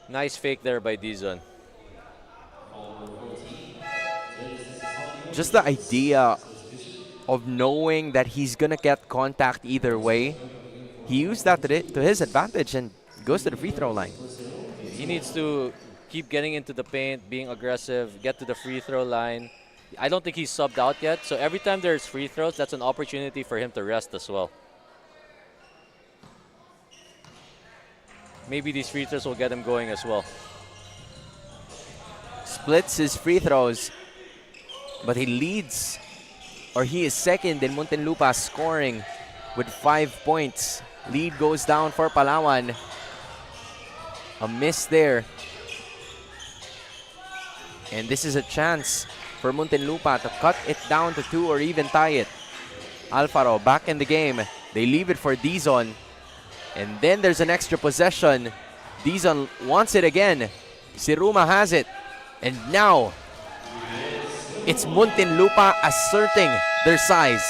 Nice fake there by Dizon. Just the idea of knowing that he's gonna get contact either way, he used that to his advantage and goes to the free throw line. He needs to keep getting into the paint, being aggressive, get to the free throw line. I don't think he's subbed out yet, so every time there's free throws, that's an opportunity for him to rest as well. Maybe these free throws will get him going as well. Splits his free throws, but he leads, or he is second in Muntinlupa scoring with 5 points. Lead goes down for Palawan. A miss there. And this is a chance for Muntinlupa to cut it down to 2 or even tie it. Alfaro back in the game. They leave it for Dizon. And then there's an extra possession. Dizon wants it again. Siruma has it. And now, it's Muntinlupa asserting their size.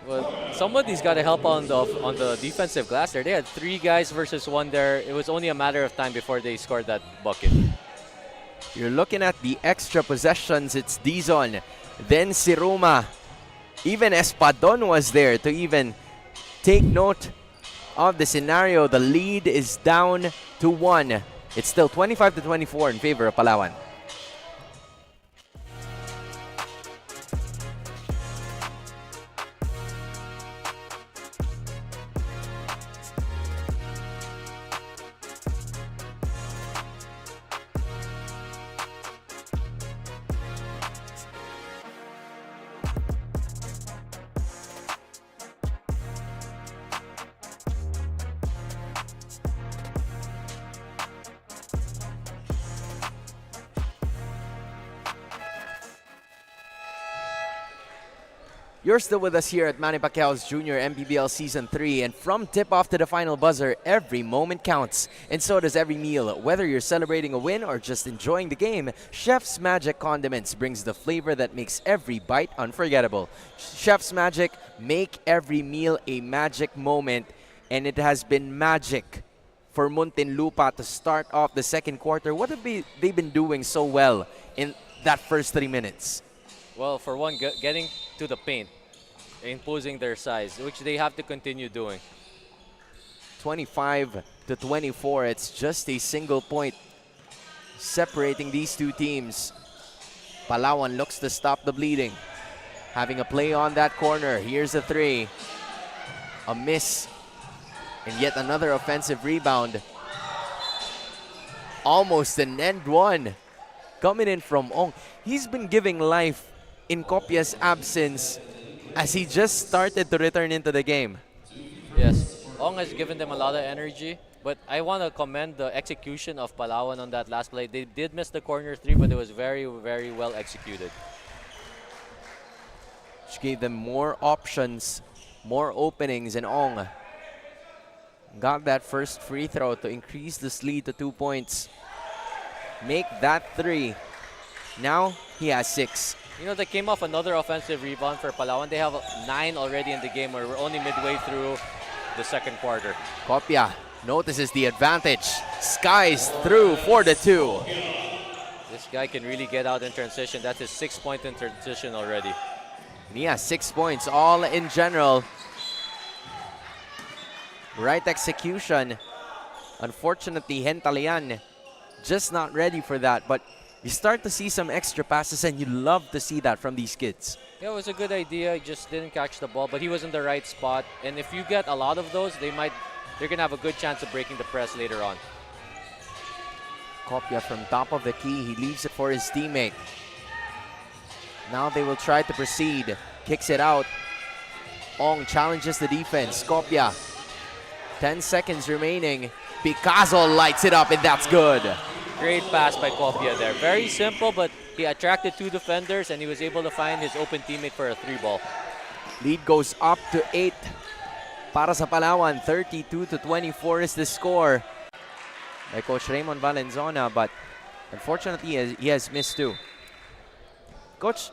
Well, somebody's got to help on the defensive glass there. They had 3 guys versus 1 there. It was only a matter of time before they scored that bucket. You're looking at the extra possessions. It's Dizon, then Siruma. Even Espadon was there to even take note of the scenario. The lead is down to 1. It's still 25-24 in favor of Palawan. You're still with us here at Manny Pacquiao's Junior MPBL Season 3, and from tip-off to the final buzzer, every moment counts. And so does every meal. Whether you're celebrating a win or just enjoying the game, Chef's Magic Condiments brings the flavor that makes every bite unforgettable. Chef's Magic, make every meal a magic moment, and it has been magic for Muntinlupa to start off the second quarter. What have they been doing so well in that first 3 minutes? Well, for one, getting to the paint, imposing their size, which they have to continue doing. 25-24, it's just a single point separating these two teams. Palawan looks to stop the bleeding. Having a play on that corner. Here's a 3. A miss. And yet another offensive rebound. Almost an end one. Coming in from Ong. He's been giving life in Copia's absence as he just started to return into the game. Yes, Ong has given them a lot of energy, but I want to commend the execution of Palawan on that last play. They did miss the corner 3, but it was very, very well executed. Which gave them more options, more openings, and Ong got that first free throw to increase this lead to 2 points. Make that 3. Now he has 6. You know, they came off another offensive rebound for Palawan. They have 9 already in the game, where we're only midway through the second quarter. Copia notices the advantage. Skies through for the 2. This guy can really get out in transition. That's his 6-point in transition already. And he has 6 points, all in general. Right execution. Unfortunately, Hentalian just not ready for that, but you start to see some extra passes, and you love to see that from these kids. Yeah, it was a good idea. He just didn't catch the ball, but he was in the right spot. And if you get a lot of those, they're gonna have a good chance of breaking the press later on. Copia from top of the key. He leaves it for his teammate. Now they will try to proceed. Kicks it out. Ong challenges the defense. Copia. 10 seconds remaining. Picasso lights it up, and that's good. Great pass by Copia there. Very simple, but he attracted 2 defenders, and he was able to find his open teammate for a 3-ball. Lead goes up to 8 para sa Palawan. 32-24 is the score by Coach Raymond Valenzona, but unfortunately he has missed 2. Coach,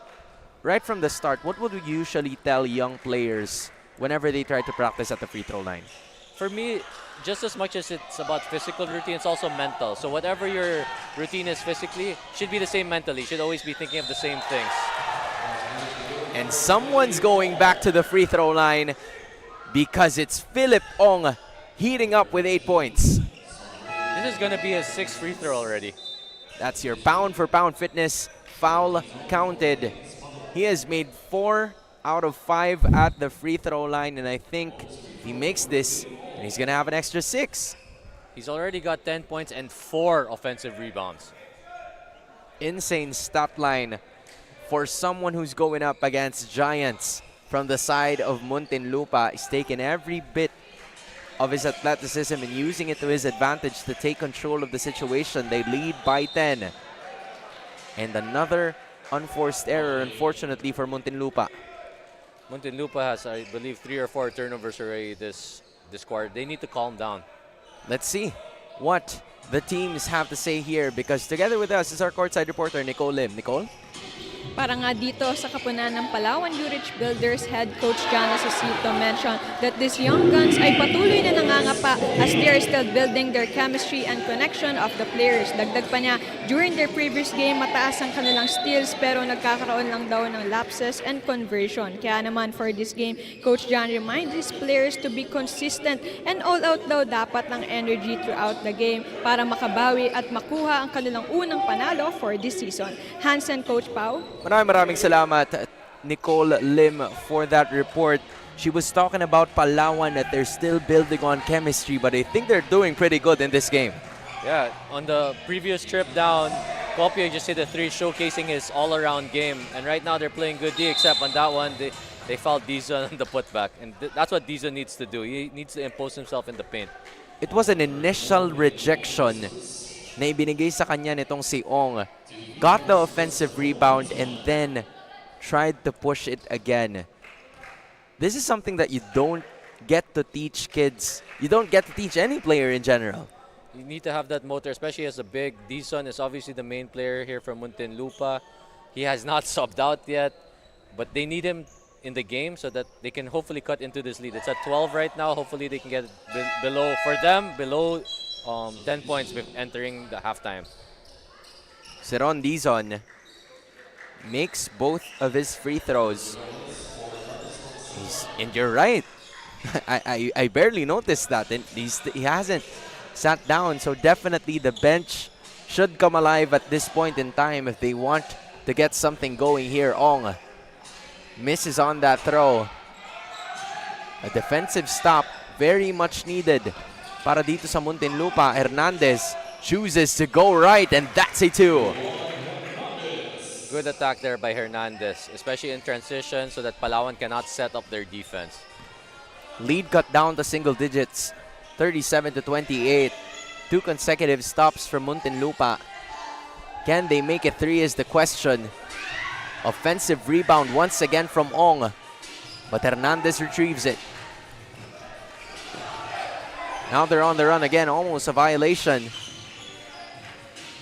right from the start, what would you usually tell young players whenever they try to practice at the free throw line? For me, just as much as it's about physical routine, it's also mental. So whatever your routine is physically, should be the same mentally. Should always be thinking of the same things. And someone's going back to the free throw line because it's Philip Ong heating up with 8 points. This is going to be his 6th free throw already. That's your pound-for-pound fitness. Foul counted. He has made 4 out of 5 at the free throw line, and I think if he makes this, and he's gonna have an extra 6. He's already got 10 points and 4 offensive rebounds. Insane stat line for someone who's going up against giants from the side of Muntinlupa. He's taken every bit of his athleticism and using it to his advantage to take control of the situation. They lead by 10. And another unforced error, unfortunately, for Muntinlupa. Muntinlupa has, I believe, 3 or 4 turnovers already this quarter. They need to calm down. Let's see what the teams have to say here, because together with us is our courtside reporter, Nicole Lim. Nicole? Para nga dito sa kapunan ng Palawan Yurich Builders head coach John Asosito mentioned that these young guns ay patuloy na nangangapa as they are still building their chemistry and connection of the players. Dagdag pa niya, during their previous game, mataas ang kanilang steals pero nagkakaroon lang daw ng lapses and conversion. Kaya naman for this game, Coach John reminds his players to be consistent and all out daw dapat ng energy throughout the game para makabawi at makuha ang kanilang unang panalo for this season. Hansen, Coach Pau. Maraming salamat, Nicole Lim, for that report. She was talking about Palawan, that they're still building on chemistry, but I think they're doing pretty good in this game. Yeah, on the previous trip down, Kopio just hit a 3 showcasing his all-around game. And right now they're playing good D, except on that one, they fouled Dizon on the putback. And that's what Dizon needs to do. He needs to impose himself in the paint. It was an initial rejection na ibinigay sa kanya nitong si Ong. Got the offensive rebound and then tried to push it again. This is something that you don't get to teach kids. You don't get to teach any player in general. You need to have that motor, especially as a big. Dizon is obviously the main player here from Muntinlupa. He has not subbed out yet, but they need him in the game so that they can hopefully cut into this lead. It's at 12 right now. Hopefully they can get below, for them, below 10 points entering the halftime. Seron Dizon makes both of his free throws. And you're right. I barely noticed that. And he hasn't sat down, so definitely the bench should come alive at this point in time if they want to get something going here. Ong misses on that throw. A defensive stop, very much needed para dito sa Muntinlupa. Hernandez chooses to go right, and that's a 2. Good attack there by Hernandez, especially in transition so that Palawan cannot set up their defense. Lead cut down to single digits, 37-28. 2 consecutive stops from Muntinlupa. Can they make it 3 is the question. Offensive rebound once again from Ong, but Hernandez retrieves it. Now they're on the run again, almost a violation.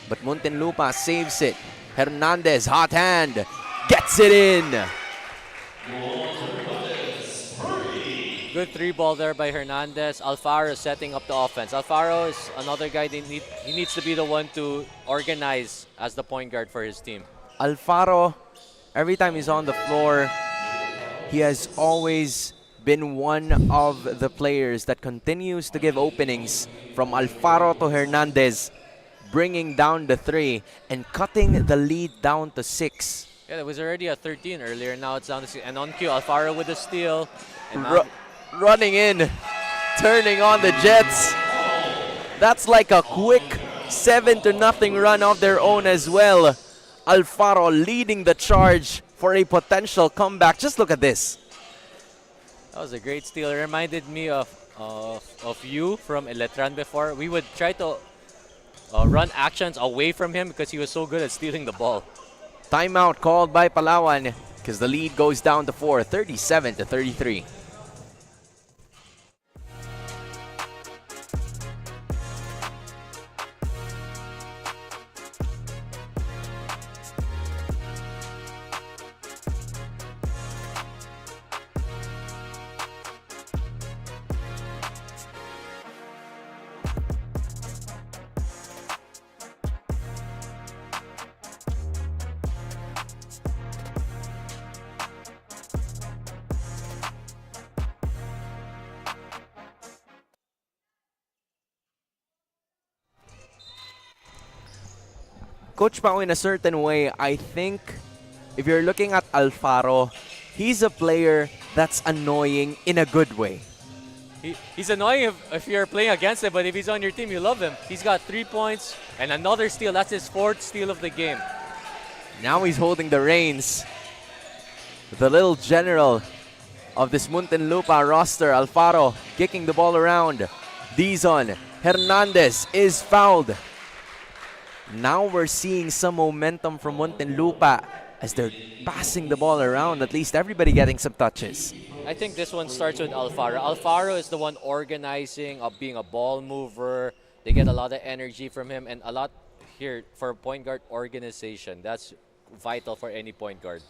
But Muntinlupa saves it. Hernandez, hot hand, gets it in. Good 3-ball there by Hernandez. Alfaro setting up the offense. Alfaro is another guy he needs to be the one to organize as the point guard for his team. Alfaro, every time he's on the floor, he has always been one of the players that continues to give openings from Alfaro to Hernandez, bringing down the 3 and cutting the lead down to 6. Yeah, it was already at 13 earlier. Now it's down to 6. And on cue, Alfaro with a steal. And Running in, turning on the Jets. That's like a quick 7-0 run of their own as well. Alfaro leading the charge for a potential comeback. Just look at this. that was a great steal. It reminded me of you from Eletran before. We would try to run actions away from him because he was so good at stealing the ball. Timeout called by Palawan because the lead goes down to 4, 37-33. Coach Pao, in a certain way, I think if you're looking at Alfaro, he's a player that's annoying in a good way. He's annoying if you're playing against him, but if he's on your team, you love him. He's got 3 points and another steal. That's his 4th steal of the game. Now he's holding the reins. The little general of this Muntinlupa roster, Alfaro, kicking the ball around. Dizon Hernandez is fouled. Now we're seeing some momentum from Muntinlupa as they're passing the ball around, at least everybody getting some touches. I think this one starts with Alfaro. Alfaro is the one organizing, being a ball mover. They get a lot of energy from him and a lot here for point guard organization. That's vital for any point guard.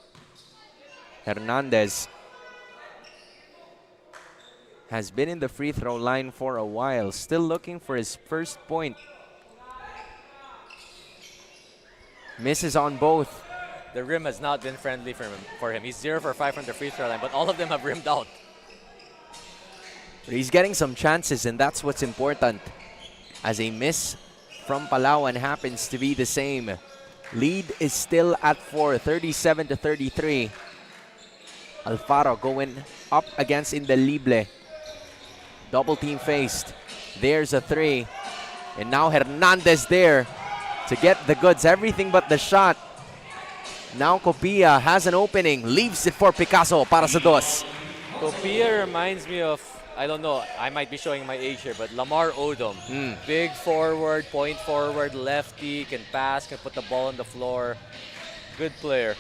Hernandez has been in the free throw line for a while, still looking for his first point. Misses on both. The rim has not been friendly for him. He's 0 for 5 from the free throw line, but all of them have rimmed out. But he's getting some chances, and that's what's important. As a miss from Palawan happens to be the same. Lead is still at 4, 37-33. Alfaro going up against Indelible. Double team faced. There's a 3. And now Hernandez there to get the goods, everything but the shot. Now Copia has an opening, leaves it for Picasso para sa dos. Copia reminds me of, I don't know, I might be showing my age here, but Lamar Odom. Big forward, point forward, lefty, can pass, can put the ball on the floor. Good player.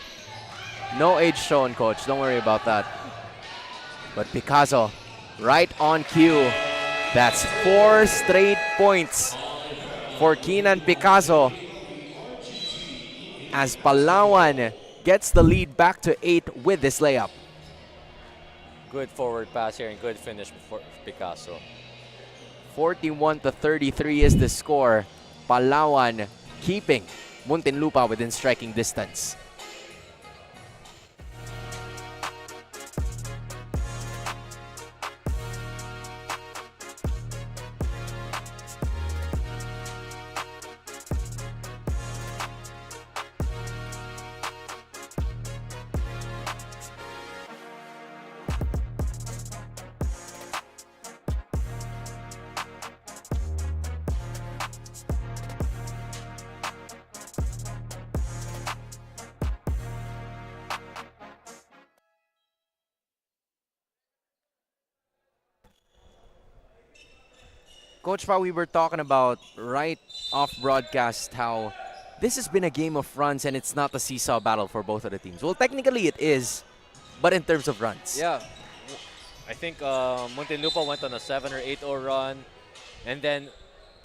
No age shown, coach. Don't worry about that. But Picasso, right on cue. That's 4 straight points for Keenan Picasso, as Palawan gets the lead back to 8 with this layup. Good forward pass here and good finish for Picasso. 41-33 is the score. Palawan keeping Muntinlupa within striking distance. Coach Pa, we were talking about right off broadcast how this has been a game of runs and it's not a seesaw battle for both of the teams. Well, technically it is, but in terms of runs. Yeah, I think Muntinlupa went on a 7 or 8-0 run, and then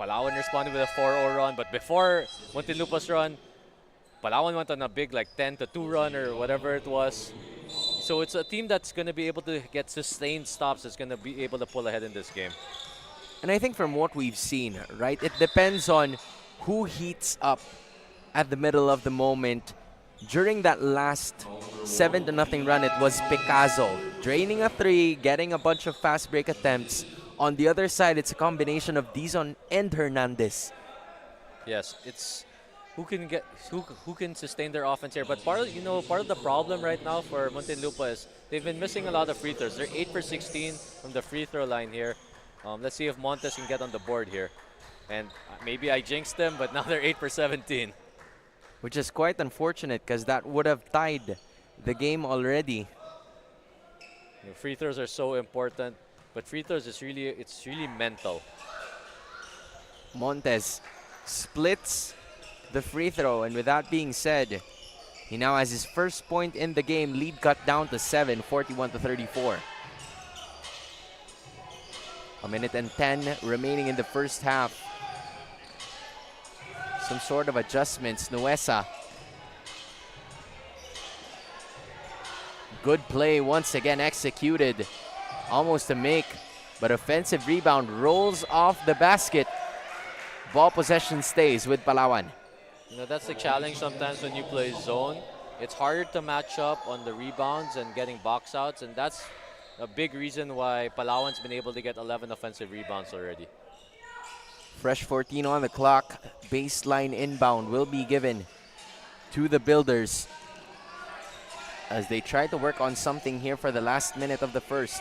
Palawan responded with a 4-0 run. But before Muntinlupa's run, Palawan went on a big like 10-2 run or whatever it was. So it's a team that's going to be able to get sustained stops. That's going to be able to pull ahead in this game. And I think from what we've seen, right, it depends on who heats up at the middle of the moment. During that last 7-0 run, it was Picasso draining a 3, getting a bunch of fast break attempts. On the other side, it's a combination of Dizon and Hernandez. Yes, it's who can sustain their offense here. But part of the problem right now for Muntinlupa is they've been missing a lot of free throws. They're 8 for 16 from the free throw line here. Let's see if Montes can get on the board here. And maybe I jinxed them, but now they're 8 for 17. Which is quite unfortunate because that would have tied the game already. Free throws are so important, but free throws it's really mental. Montes splits the free throw, and with that being said, he now has his first point in the game. Lead cut down to 7, 41-34. A minute and 10 remaining in the first half. Some sort of adjustments. Nuesa. Good play once again executed. Almost a make, but offensive rebound rolls off the basket. Ball possession stays with Palawan. That's the challenge sometimes when you play zone. It's harder to match up on the rebounds and getting box outs, and that's a big reason why Palawan's been able to get 11 offensive rebounds already. Fresh 14 on the clock. baseline inbound will be given to the Builders as they try to work on something here for the last minute of the first.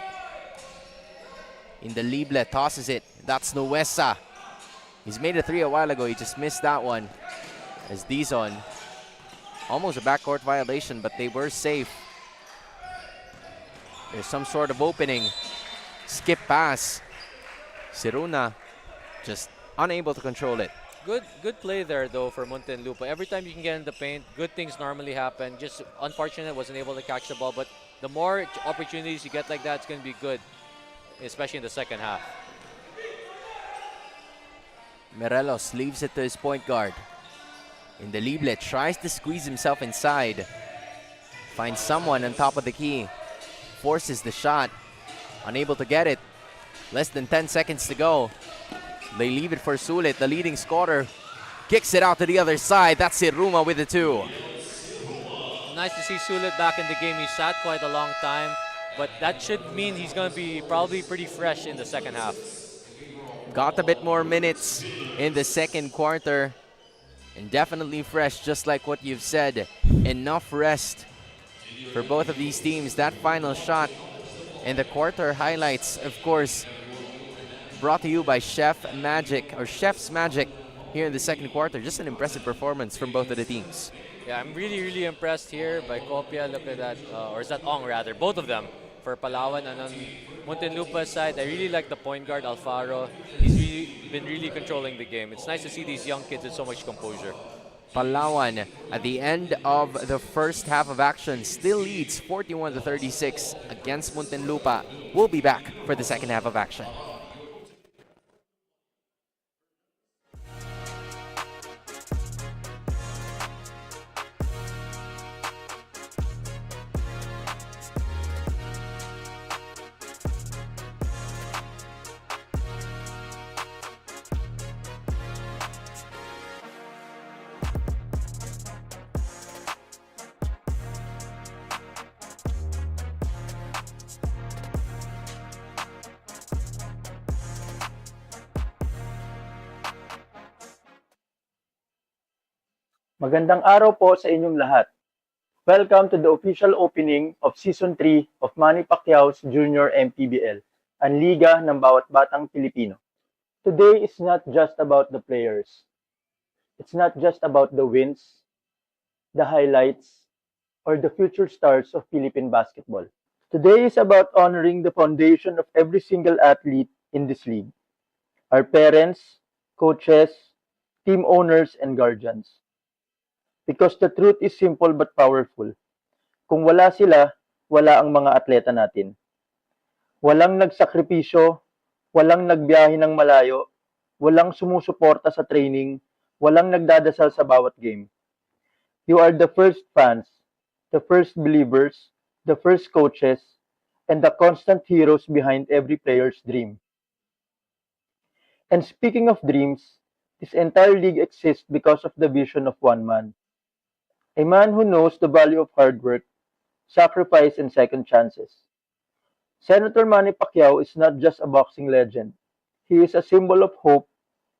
Indelible tosses it. That's Nuesa. He's made a three a while ago. He just missed that one. As Dizon, almost a backcourt violation, but they were safe. There's some sort of opening. Skip pass. Siruna just unable to control it. Good play there though for Muntinlupa. Every time you can get in the paint, good things normally happen. Just unfortunate wasn't able to catch the ball, but the more opportunities you get like that, it's going to be good, especially in the second half. Morelos leaves it to his point guard. Indelible tries to squeeze himself inside. Finds someone on top of the key. Forces the shot. Unable to get it. Less than 10 seconds to go. They leave it for Sulit, the leading scorer. Kicks it out to the other side. That's Iruma with the two. Nice to see Sulit back in the game. He sat quite a long time, but that should mean he's going to be probably pretty fresh in the second half. Got a bit more minutes in the second quarter. And definitely fresh, just like what you've said. Enough rest for both of these teams. That final shot and the quarter highlights, of course, brought to you by Chef's Magic here in the second quarter. Just an impressive performance from both of the teams. Yeah, I'm really impressed here by Kopia. Look at that, or is that Ong rather? Both of them for Palawan. And on Muntinlupa's side, I really like the point guard, Alfaro. He's been really controlling the game. It's nice to see these young kids with so much composure. Palawan, at the end of the first half of action, still leads 41-36 against Muntinlupa. We'll be back for the second half of action. Magandang araw po sa inyong lahat. Welcome to the official opening of Season 3 of Manny Pacquiao's Junior MPBL, ang liga ng bawat batang Pilipino. Today is not just about the players. It's not just about the wins, the highlights, or the future stars of Philippine basketball. Today is about honoring the foundation of every single athlete in this league. Our parents, coaches, team owners, and guardians. Because the truth is simple but powerful. Kung wala sila, wala ang mga atleta natin. Walang nagsakripisyo, walang nagbiyahe ng malayo, walang sumusuporta sa training, walang nagdadasal sa bawat game. You are the first fans, the first believers, the first coaches, and the constant heroes behind every player's dream. And speaking of dreams, this entire league exists because of the vision of one man. A man who knows the value of hard work, sacrifice, and second chances. Senator Manny Pacquiao is not just a boxing legend. He is a symbol of hope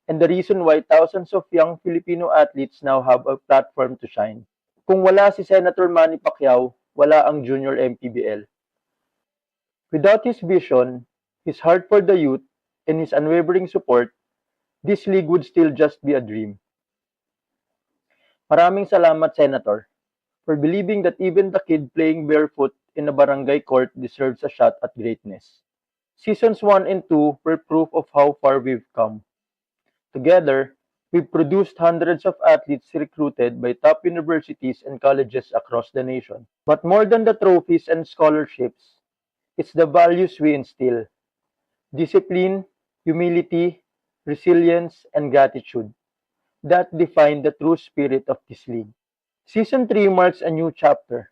and the reason why thousands of young Filipino athletes now have a platform to shine. Kung wala si Senator Manny Pacquiao, wala ang Junior MPBL. Without his vision, his heart for the youth, and his unwavering support, this league would still just be a dream. Maraming salamat, Senator, for believing that even the kid playing barefoot in a barangay court deserves a shot at greatness. Seasons 1 and 2 were proof of how far we've come. Together, we've produced hundreds of athletes recruited by top universities and colleges across the nation. But more than the trophies and scholarships, it's the values we instill. Discipline, humility, resilience, and gratitude that define the true spirit of this league. Season 3 marks a new chapter,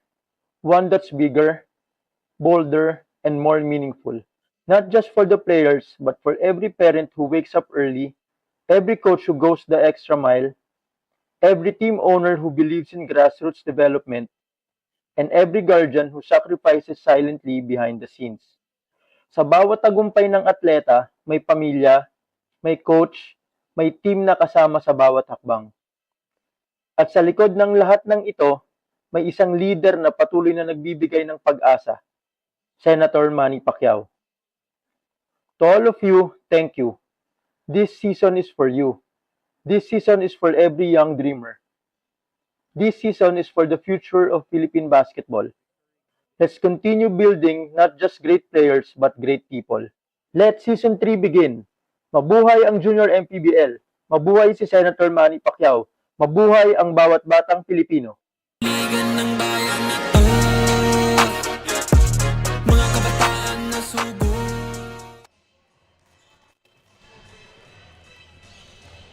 one that's bigger, bolder, and more meaningful. Not just for the players, but for every parent who wakes up early, every coach who goes the extra mile, every team owner who believes in grassroots development, and every guardian who sacrifices silently behind the scenes. Sa bawat tagumpay ng atleta, may pamilya, may coach, May team na kasama sa bawat hakbang. At sa likod ng lahat ng ito, may isang leader na patuloy na nagbibigay ng pag-asa, Senator Manny Pacquiao. To all of you, thank you. This season is for you. This season is for every young dreamer. This season is for the future of Philippine basketball. Let's continue building not just great players but great people. Let Season 3 begin. Mabuhay ang Junior MPBL. Mabuhay si Senator Manny Pacquiao. Mabuhay ang bawat batang Pilipino.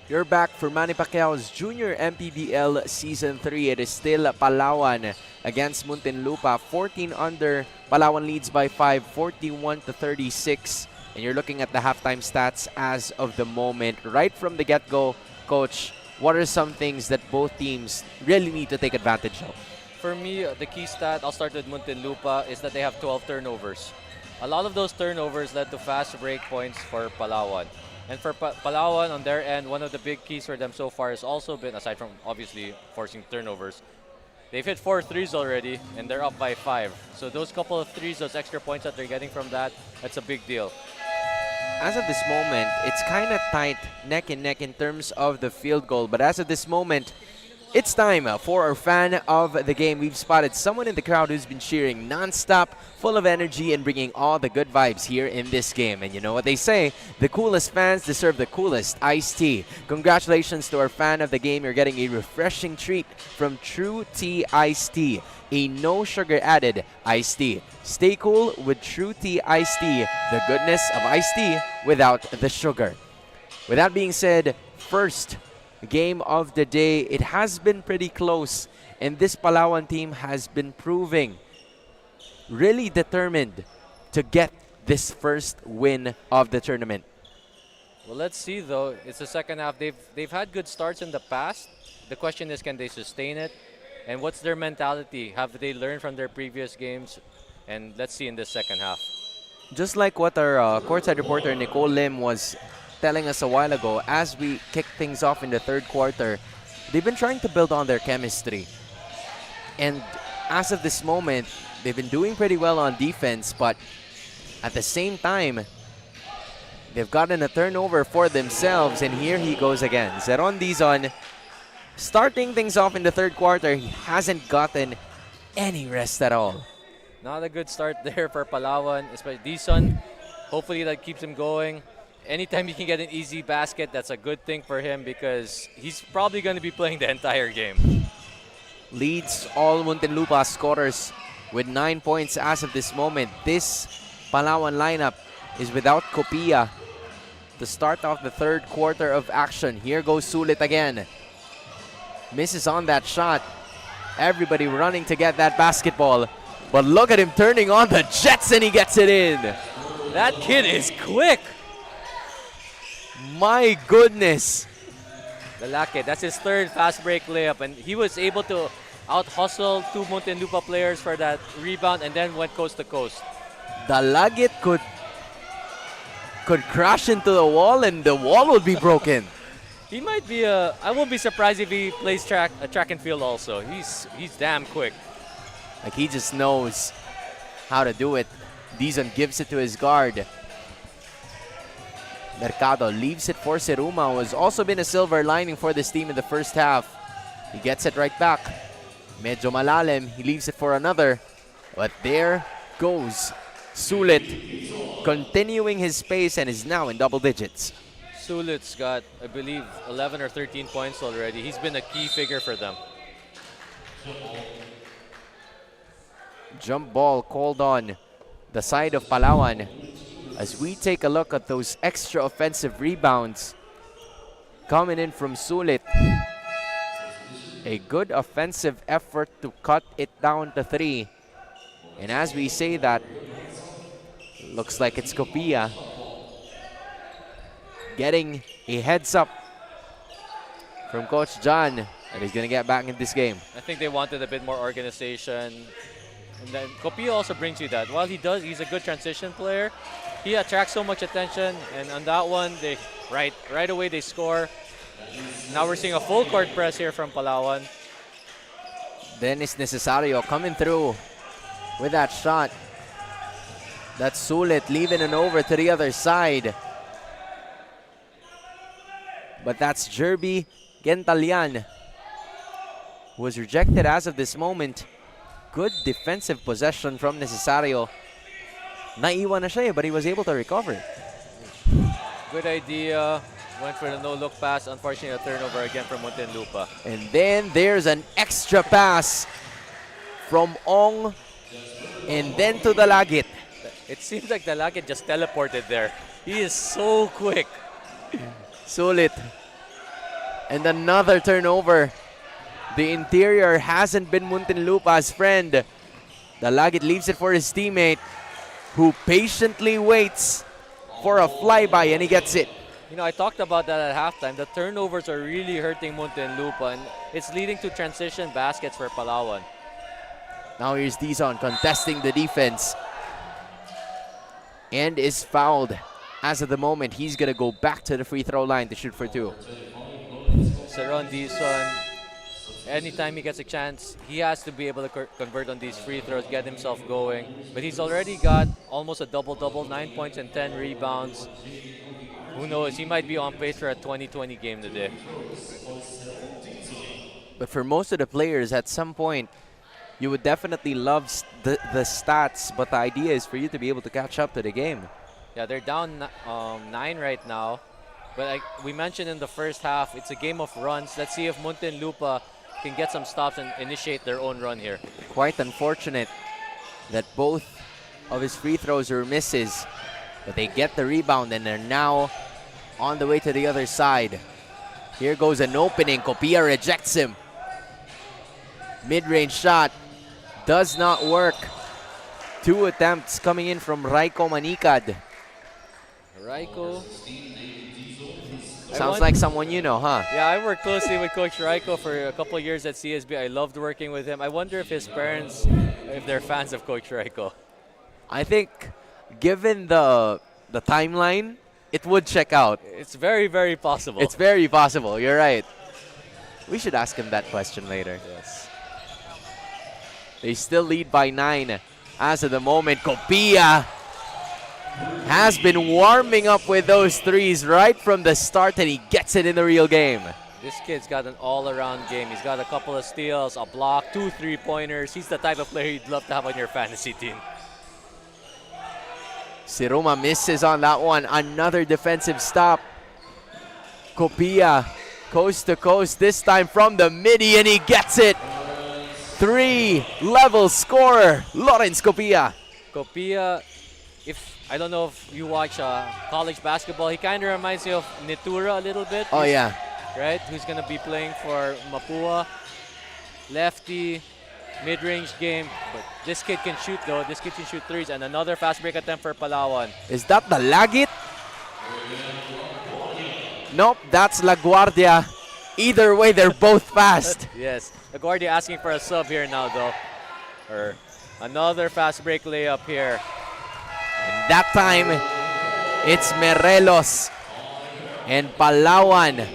You're back for Manny Pacquiao's Junior MPBL Season 3. It is still Palawan against Muntinlupa. 14 under. Palawan leads by 5, 41-36. And you're looking at the halftime stats as of the moment. Right from the get-go, Coach, what are some things that both teams really need to take advantage of? For me, the key stat, I'll start with Muntinlupa, is that they have 12 turnovers. A lot of those turnovers led to fast break points for Palawan. And for Palawan, on their end, one of the big keys for them so far has also been, aside from obviously forcing turnovers, they've hit 4 threes already, and they're up by 5. So those couple of threes, those extra points that they're getting from that, that's a big deal. As of this moment, it's kind of tight, neck and neck in terms of the field goal. But as of this moment, it's time for our fan of the game. We've spotted someone in the crowd who's been cheering non-stop, full of energy, and bringing all the good vibes here in this game. And you know what they say, the coolest fans deserve the coolest iced tea. Congratulations to our fan of the game. You're getting a refreshing treat from True Tea Iced Tea, a no sugar added iced tea. Stay cool with True Tea Iced Tea, the goodness of iced tea without the sugar. With that being said, first game of the day, it has been pretty close, and this Palawan team has been proving really determined to get this first win of the tournament. Well, let's see though. It's the second half. They've had good starts in the past. The question is, can they sustain it? And what's their mentality? Have they learned from their previous games? And let's see in this second half. Just like what our courtside reporter Nicole Lim was telling us a while ago, as we kick things off in the third quarter, they've been trying to build on their chemistry. And as of this moment, they've been doing pretty well on defense, but at the same time, they've gotten a turnover for themselves, and here he goes again. Zeron Dizon, starting things off in the third quarter, he hasn't gotten any rest at all. Not a good start there for Palawan, especially Dizon. Hopefully that keeps him going. Anytime he can get an easy basket, that's a good thing for him because he's probably going to be playing the entire game. Leads all Muntinlupa scorers with 9 points as of this moment. This Palawan lineup is without Kopia to start off the third quarter of action. Here goes Sulit again. Misses on that shot. Everybody running to get that basketball. But look at him turning on the jets and he gets it in. That kid is quick. My goodness. Lalaki, that's his third fast break layup, and he was able to out-hustle 2 Muntinlupa players for that rebound and then went coast to coast. The Lagit could crash into the wall and the wall would be broken. He might be I won't be surprised if he plays track and field also. He's damn quick. Like, he just knows how to do it. Dizon gives it to his guard. Mercado leaves it for Seruma, who has also been a silver lining for this team in the first half. He gets it right back. Medyo malalim. He leaves it for another. But there goes Sulit, continuing his pace and is now in double digits. Sulit's got, I believe, 11 or 13 points already. He's been a key figure for them. Jump ball called on the side of Palawan. As we take a look at those extra offensive rebounds coming in from Sulit. A good offensive effort to cut it down to 3. And as we say that, looks like it's Kopia getting a heads up from Coach John, and he's going to get back in this game. I think they wanted a bit more organization. And then Kopia also brings you that. While he's a good transition player, he attracts so much attention, and on that one, Right away they score. Now we're seeing a full court press here from Palawan. Dennis Necesario coming through with that shot. That's Sulit leaving it over to the other side. But that's Jerby Gentalian, who was rejected as of this moment. Good defensive possession from Necesario. Naiwan na siya, but he was able to recover. Good idea. Went for the no-look pass. Unfortunately, a turnover again from Muntinlupa. And then there's an extra pass from Ong, and then to the Lagit. It seems like the Lagit just teleported there. He is so quick. Sulit. And another turnover. The interior hasn't been Muntinlupa's friend. The Lagit leaves it for his teammate, who patiently waits for a flyby, and he gets it. You know, I talked about that at halftime. The turnovers are really hurting Muntinlupa, and it's leading to transition baskets for Palawan. Now here's Dizon contesting the defense and is fouled. As of the moment, he's going to go back to the free throw line to shoot for two. Saron Dizon, anytime he gets a chance, he has to be able to convert on these free throws, get himself going. But he's already got almost a double-double, 9 points and 10 rebounds. Who knows, he might be on pace for a 2020 game today. But for most of the players, at some point, you would definitely love the stats, but the idea is for you to be able to catch up to the game. Yeah, they're down 9 right now. But like we mentioned in the first half, it's a game of runs. Let's see if Muntinlupa can get some stops and initiate their own run here. Quite unfortunate that both of his free throws were misses, but they get the rebound and they're now on the way to the other side. Here goes an opening. Copia rejects him. Mid-range shot does not work. 2 attempts coming in from Raiko Manikad. Raiko. Sounds like someone you know, huh? Yeah, I worked closely with Coach Raiko for a couple of years at CSB. I loved working with him. I wonder if his parents, if they're fans of Coach Raiko. I think, given the timeline, it would check out. It's very, very possible. It's very possible. You're right. We should ask him that question later. Yes. They still lead by 9. As of the moment, Copia has been warming up with those threes right from the start, and he gets it in the real game. This kid's got an all-around game. He's got a couple of steals, a block, 2 3-pointers. He's the type of player you'd love to have on your fantasy team. Siruma misses on that one. Another defensive stop. Copia, coast to coast, this time from the midi, and he gets it. 3-level scorer, Lawrence Copia. Copia, I don't know if you watch college basketball, he kind of reminds me of Nitura a little bit. Oh, yeah. Right? Who's going to be playing for Mapua. Lefty, mid-range game. But this kid can shoot, though. This kid can shoot threes. And another fast break attempt for Palawan. Is that the Lagit? Nope, that's La Guardia. Either way, they're both fast. Yes. LaGuardia asking for a sub here now, though. Or another fast break layup here. And that time, it's Morelos and Palawan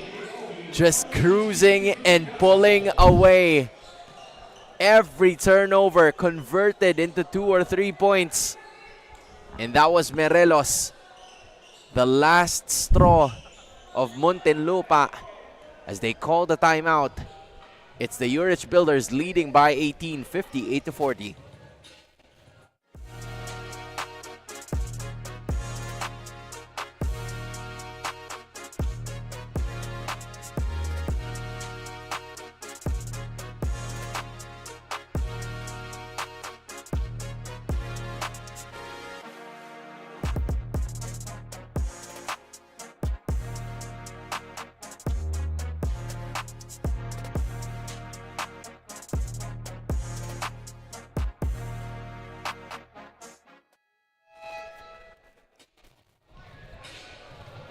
just cruising and pulling away. Every turnover converted into 2 or 3 points. And that was Morelos, the last straw of Muntinlupa, as they call the timeout. It's the Yurich Builders leading by 18, 58-40.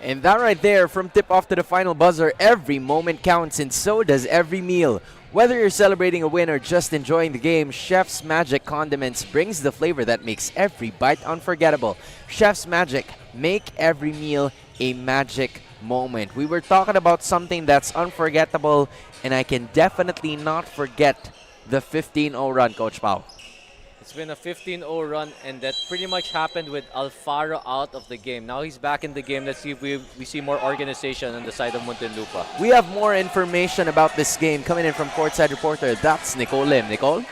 And that right there, from tip-off to the final buzzer, every moment counts, and so does every meal. Whether you're celebrating a win or just enjoying the game, Chef's Magic Condiments brings the flavor that makes every bite unforgettable. Chef's Magic, make every meal a magic moment. We were talking about something that's unforgettable, and I can definitely not forget the 15-0 run, Coach Pao. It's been a 15-0 run, and that pretty much happened with Alfaro out of the game. Now he's back in the game. Let's see if we see more organization on the side of Muntinlupa. We have more information about this game coming in from courtside reporter. That's Nicole Lim. Nicole?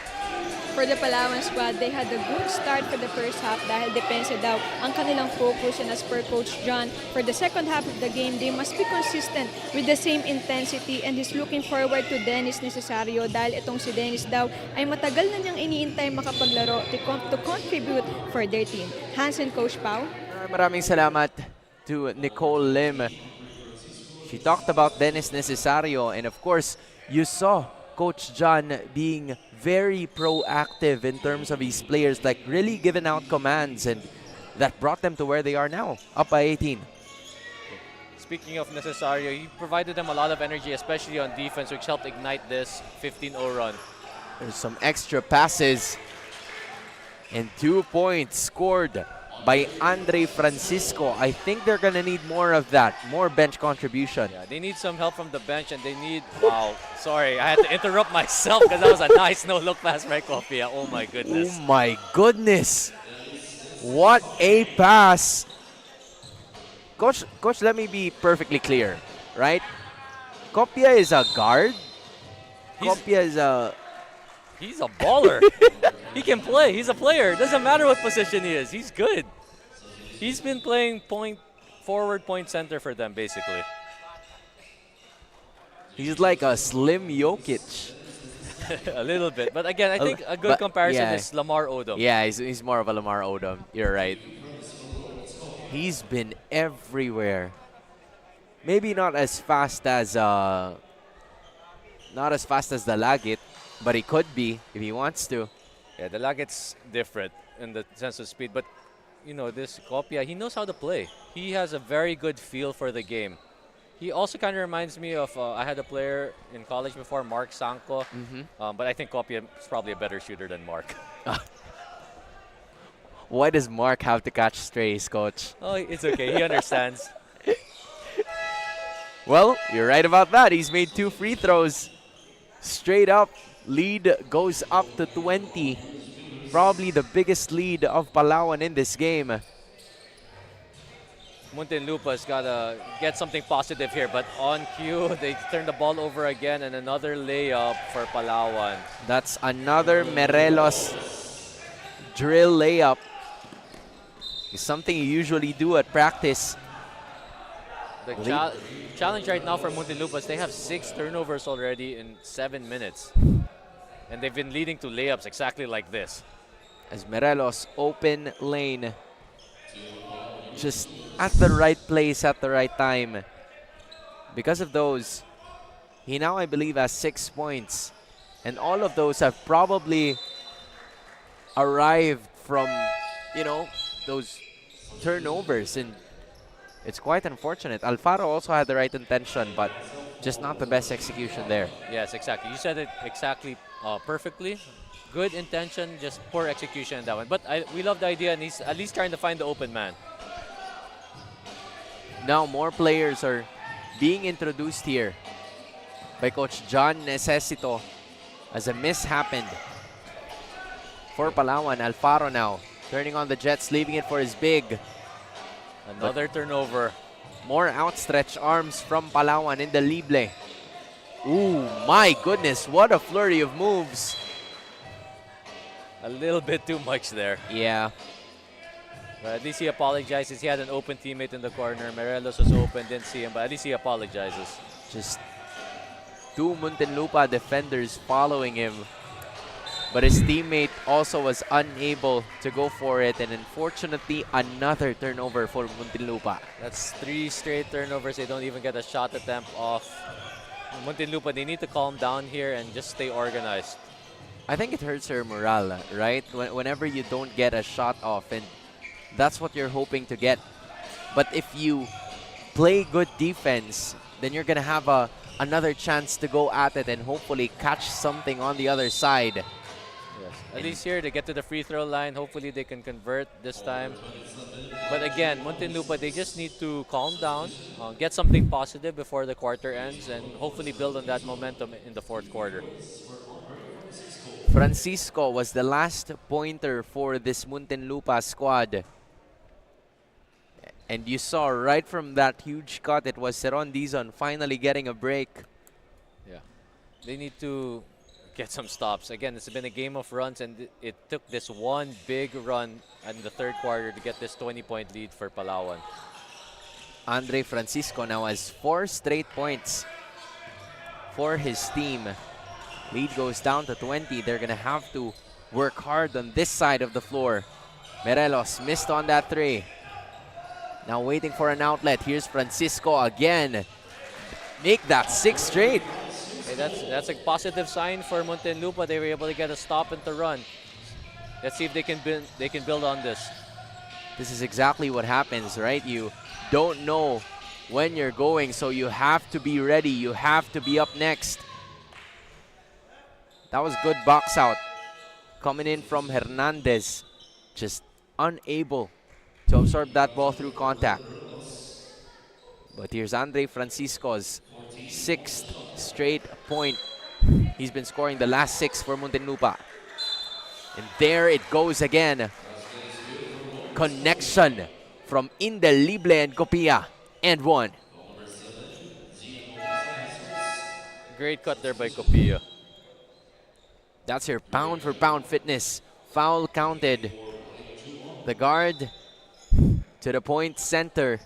For the Palawan squad, they had a good start for the first half dahil depensa daw ang kanilang focus, and as per Coach John, for the second half of the game, they must be consistent with the same intensity, and he's looking forward to Dennis Necesario dahil itong si Dennis daw ay matagal na niyang iniintay makapaglaro to contribute for their team. Hansen, Coach Pao. Maraming salamat to Nicole Lim. She talked about Dennis Necesario, and of course, you saw Coach John being very proactive in terms of his players, like really giving out commands, and that brought them to where they are now, up by 18. Speaking of Necesario, he provided them a lot of energy, especially on defense, which helped ignite this 15-0 run. There's some extra passes, and 2 points scored by Andre Francisco. I think they're gonna need more of that, more bench contribution. Yeah, they need some help from the bench, and they need... Wow, sorry, I had to interrupt myself because that was a nice no-look pass by Copia. Oh my goodness. Oh my goodness! What a pass! Coach, let me be perfectly clear, right? Copia is a guard. Copia is a... He's a baller. He can play. He's a player. Doesn't matter what position he is. He's good. He's been playing point forward, point center for them, basically. He's like a slim Jokic. A little bit. But again, I think a good comparison is Lamar Odom. Yeah, he's more of a Lamar Odom. You're right. He's been everywhere. Maybe not as fast as the Lagit, but he could be if he wants to. Yeah, the Lagit's different in the sense of speed, but you know, this Copia, he knows how to play. He has a very good feel for the game. He also kind of reminds me of, I had a player in college before, Mark Sanko, but I think Copia is probably a better shooter than Mark. Why does Mark have to catch strays, Coach? Oh, it's okay. He understands. Well, you're right about that. He's made 2 free throws. Straight up, lead goes up to 20. Probably the biggest lead of Palawan in this game. Muntinlupa's got to get something positive here, but on cue, they turn the ball over again, and another layup for Palawan. That's another Morelos drill layup. It's something you usually do at practice. The challenge right now for Muntinlupa is they have 6 turnovers already in 7 minutes. And they've been leading to layups exactly like this. As Morelos open lane. Just at the right place at the right time. Because of those, he now, I believe, has 6 points. And all of those have probably arrived from, you know, those turnovers. And it's quite unfortunate. Alfaro also had the right intention, but just not the best execution there. Yes, exactly. You said it exactly perfectly. Good intention, just poor execution in that one. But we love the idea, and he's at least trying to find the open man. Now more players are being introduced here by Coach John Necesito as a miss happened for Palawan. Alfaro now turning on the Jets, leaving it for his big. Another turnover. More outstretched arms from Palawan in the Lible. Ooh, my goodness, what a flurry of moves. A little bit too much there. Yeah. But at least he apologizes. He had an open teammate in the corner. Morelos was open, didn't see him, but at least he apologizes. Just 2 Muntinlupa defenders following him. But his teammate also was unable to go for it, and unfortunately, another turnover for Muntinlupa. That's 3 straight turnovers. They don't even get a shot attempt off. Muntinlupa, they need to calm down here and just stay organized. I think it hurts her morale, right? Whenever you don't get a shot off, and that's what you're hoping to get. But if you play good defense, then you're going to have another chance to go at it and hopefully catch something on the other side. Yes. At least here, they get to the free throw line. Hopefully, they can convert this time. But again, Muntinlupa, they just need to calm down, get something positive before the quarter ends, and hopefully build on that momentum in the fourth quarter. Francisco was the last pointer for this Muntinlupa squad. And you saw right from that huge cut, it was Seron Dizon finally getting a break. Yeah, they need to get some stops. Again, it's been a game of runs, and it took this one big run in the third quarter to get this 20-point lead for Palawan. Andre Francisco now has 4 straight points for his team. Lead goes down to 20. They're going to have to work hard on this side of the floor. Morelos missed on that 3. Now waiting for an outlet. Here's Francisco again. Make that 6 straight. Hey, that's a positive sign for Muntinlupa. They were able to get a stop and to run. Let's see if they can build on this. This is exactly what happens, right? You don't know when you're going, so you have to be ready. You have to be up next. That was good box out. Coming in from Hernandez. Just unable to absorb that ball through contact. But here's Andre Francisco's 6th straight point. He's been scoring the last 6 for Muntinlupa. And there it goes again. Connection from Indelible and Copia. And 1. Great cut there by Copia. That's your pound for pound fitness. Foul counted. The guard to the point center.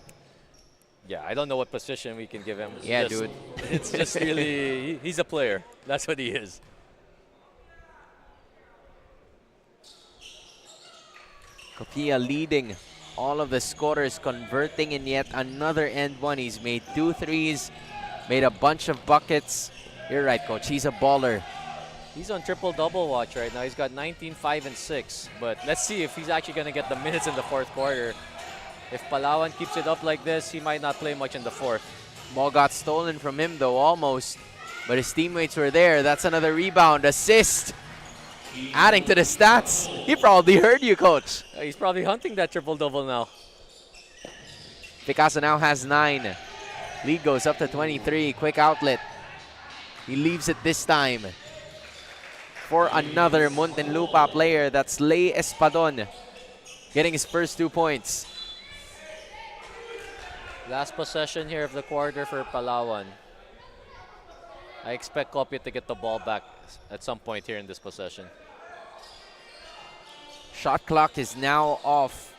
Yeah, I don't know what position we can give him. Yeah, dude. It's just really, he's a player. That's what he is. Copia leading all of the scorers, converting in yet another end one. He's made 2 threes, made a bunch of buckets. You're right, coach. He's a baller. He's on triple-double watch right now. He's got 19, 5, and 6. But let's see if he's actually going to get the minutes in the fourth quarter. If Palawan keeps it up like this, he might not play much in the fourth. Ball got stolen from him, though, almost. But his teammates were there. That's another rebound. Assist. Adding to the stats. He probably heard you, coach. He's probably hunting that triple-double now. Picasso now has 9. Lead goes up to 23. Quick outlet. He leaves it this time for another Muntinlupa player. That's Lay Espadon, getting his first 2 points. Last possession here of the quarter for Palawan. I expect Copia to get the ball back at some point here in this possession. Shot clock is now off.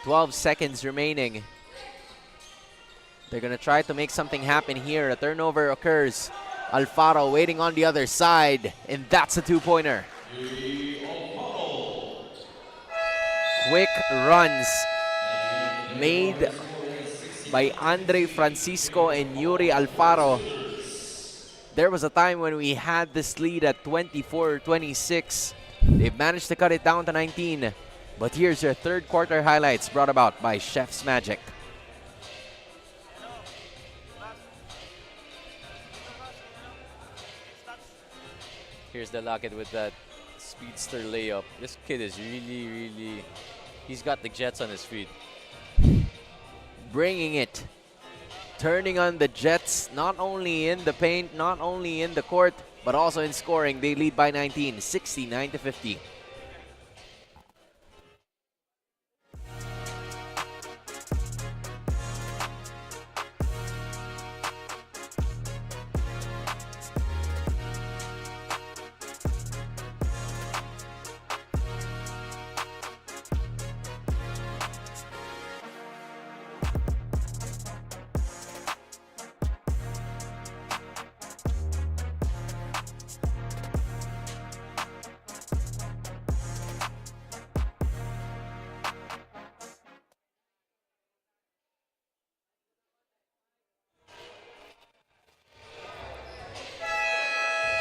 12 seconds remaining. They're going to try to make something happen here. A turnover occurs. Alfaro waiting on the other side, and that's a 2-pointer. Quick runs made by Andre Francisco and Yuri Alfaro. There was a time when we had this lead at 24-26. They've managed to cut it down to 19. But here's your third quarter highlights brought about by Chef's Magic. Here's the Lockett with that speedster layup. This kid is really, he's got the jets on his feet. Bringing it. Turning on the Jets, not only in the paint, not only in the court, but also in scoring. They lead by 19, 69-50.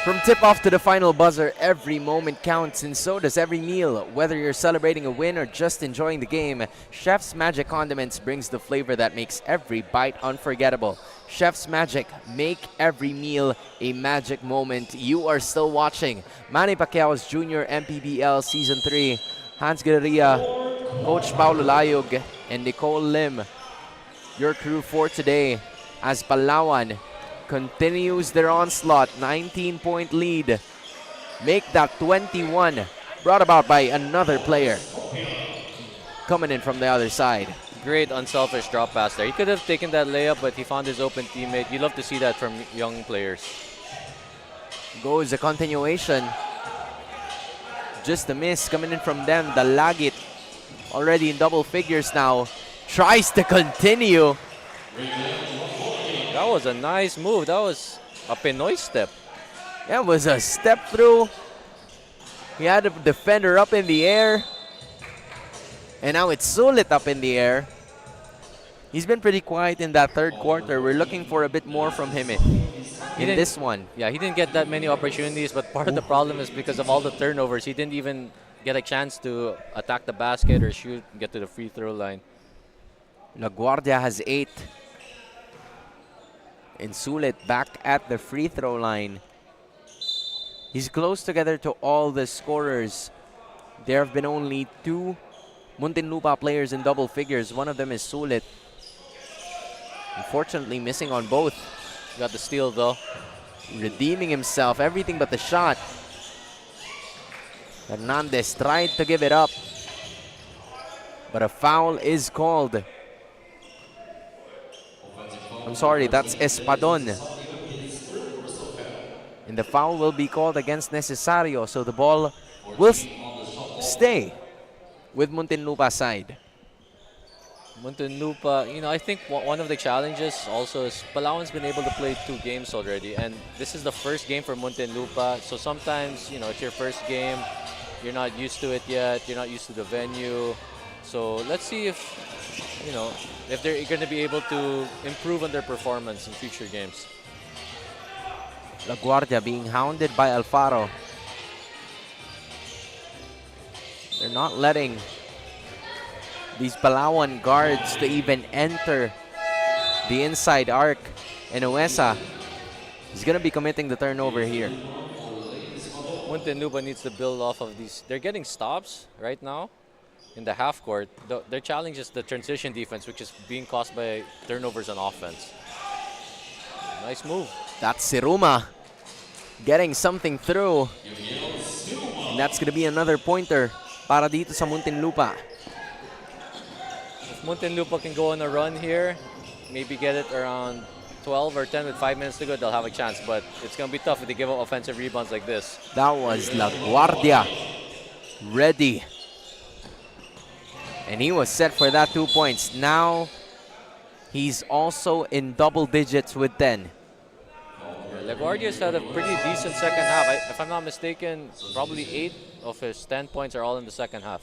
From tip-off to the final buzzer, every moment counts, and so does every meal. Whether you're celebrating a win or just enjoying the game, Chef's Magic Condiments brings the flavor that makes every bite unforgettable. Chef's Magic, make every meal a magic moment. You are still watching Manny Pacquiao's Junior MPBL Season 3. Hans Guerrilla, Coach Paulo Layog, and Nicole Lim, your crew for today, as Palawan continues their onslaught. 19-point lead. Make that 21. Brought about by another player coming in from the other side. Great unselfish drop pass there. He could have taken that layup, but he found his open teammate. You love to see that from young players. Goes a continuation. Just a miss coming in from them. The Lagit already in double figures now. Tries to continue. That was a nice move. That was a Pinoy step. That was a step through. He had a defender up in the air. And now it's Sulit up in the air. He's been pretty quiet in that third quarter. We're looking for a bit more from him in this one. Yeah, he didn't get that many opportunities, but part of the problem is because of all the turnovers. He didn't even get a chance to attack the basket or shoot and get to the free throw line. LaGuardia has 8. And Sulit back at the free throw line. He's close together to all the scorers. There have been only 2 Muntinlupa players in double figures. One of them is Sulit. Unfortunately, missing on both. Got the steal though. Redeeming himself, everything but the shot. Hernandez tried to give it up, but a foul is called. I'm sorry, that's Espadon. And the foul will be called against Necesario, so the ball will stay with Muntinlupa side. Muntinlupa, I think one of the challenges also is Palawan's been able to play 2 games already, and this is the first game for Muntinlupa. So sometimes, it's your first game, you're not used to it yet, you're not used to the venue. So let's see if they're going to be able to improve on their performance in future games. LaGuardia being hounded by Alfaro. They're not letting these Palawan guards to even enter the inside arc. And Oesa is going to be committing the turnover here. Muntinlupa needs to build off of these. They're getting stops right now in the half court. Their challenge is the transition defense, which is being caused by turnovers on offense. Nice move. That's Siruma getting something through. And that's going to be another pointer para dito sa Muntinlupa. If Muntinlupa can go on a run here, maybe get it around 12 or 10 with 5 minutes to go, they'll have a chance. But it's going to be tough if they give up offensive rebounds like this. That was LaGuardia ready. And he was set for that 2 points. Now he's also in double digits with 10. LaGuardia's had a pretty decent second half. If I'm not mistaken, probably 8 of his 10 points are all in the second half.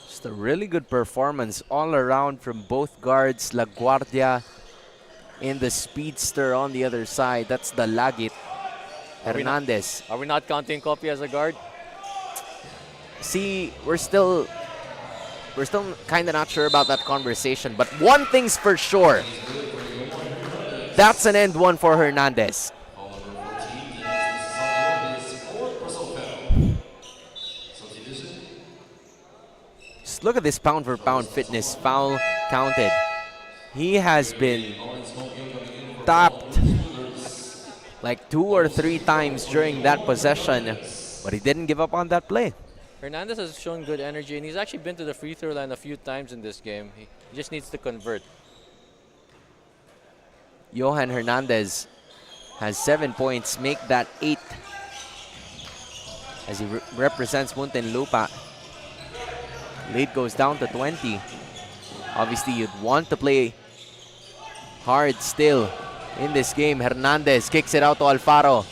Just a really good performance all around from both guards. LaGuardia and the speedster on the other side. That's the Lagit. Hernandez. Are we not counting Kopi as a guard? See, we're still kind of not sure about that conversation. But one thing's for sure. That's an end one for Hernandez. Just look at this pound for pound fitness. Foul counted. He has been tapped like 2 or 3 times during that possession, but he didn't give up on that play. Hernandez has shown good energy, and he's actually been to the free throw line a few times in this game. He just needs to convert. Johan Hernandez has 7 points, make that 8 as he represents Muntinlupa. Lead goes down to 20. Obviously, you'd want to play hard still in this game. Hernandez kicks it out to Alfaro.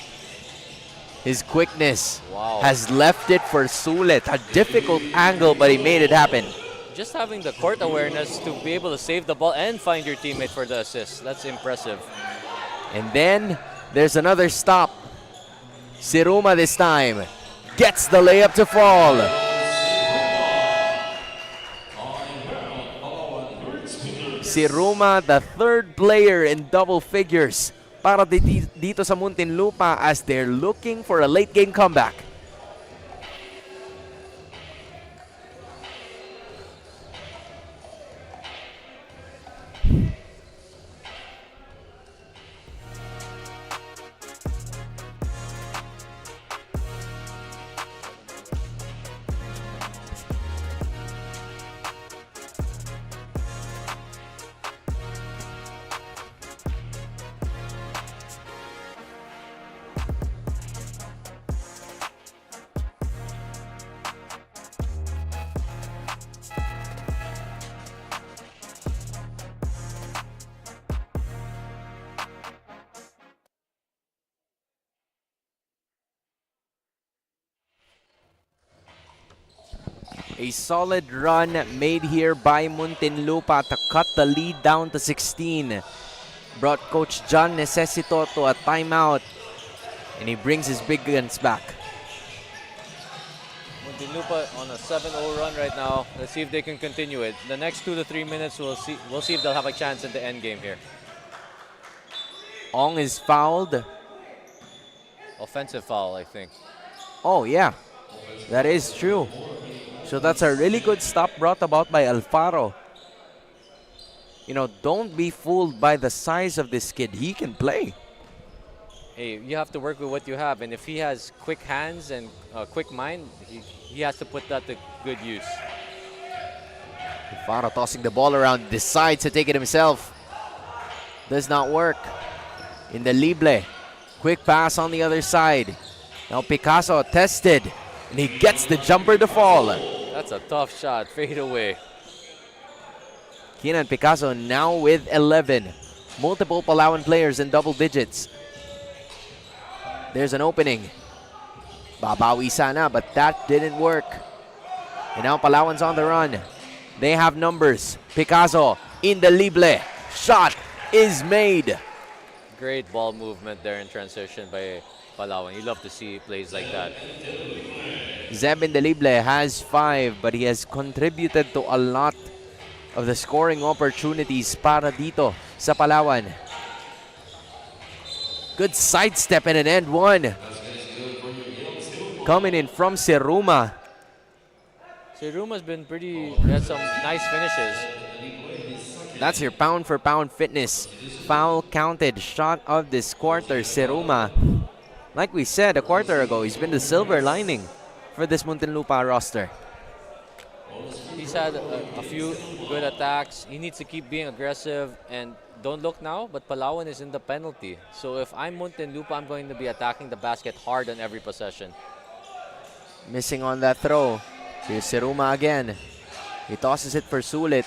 His quickness has left it for Sulit. A difficult angle, but he made it happen. Just having the court awareness to be able to save the ball and find your teammate for the assist. That's impressive. And then there's another stop. Siruma this time gets the layup to fall. Siruma, the 3rd player in double figures para dito sa Muntinlupa as they're looking for a late game comeback. A solid run made here by Muntinlupa to cut the lead down to 16. Brought Coach John Necesito to a timeout, and he brings his big guns back. Muntinlupa on a 7-0 run right now. Let's see if they can continue it. The next 2 to 3 minutes, we'll see if they'll have a chance in the end game here. Ong is fouled. Offensive foul, I think. Oh yeah, that is true. So that's a really good stop brought about by Alfaro. You know, don't be fooled by the size of this kid. He can play. Hey, you have to work with what you have, and if he has quick hands and quick mind, he has to put that to good use. Alfaro tossing the ball around, decides to take it himself. Does not work. In the Lible, quick pass on the other side. Now Picasso tested, and he gets the jumper to fall. That's a tough shot, fade away. Keenan Picasso now with 11. Multiple Palawan players in double digits. There's an opening. Babawi sana, but that didn't work. And now Palawan's on the run. They have numbers. Picasso in the Lible. Shot is made. Great ball movement there in transition by Palawan. You love to see plays like that. Zeb in the Lible has 5, but he has contributed to a lot of the scoring opportunities para dito sa Palawan. Good sidestep and an end one. Coming in from Seruma. Seruma's been had some nice finishes. That's your pound for pound fitness. Foul counted shot of this quarter, Seruma. Like we said a quarter ago, he's been the silver lining for this Muntinlupa roster. He's had a few good attacks. He needs to keep being aggressive, and don't look now, but Palawan is in the penalty. So if I'm Muntinlupa, I'm going to be attacking the basket hard on every possession. Missing on that throw. Here's Seruma again. He tosses it for Sulit.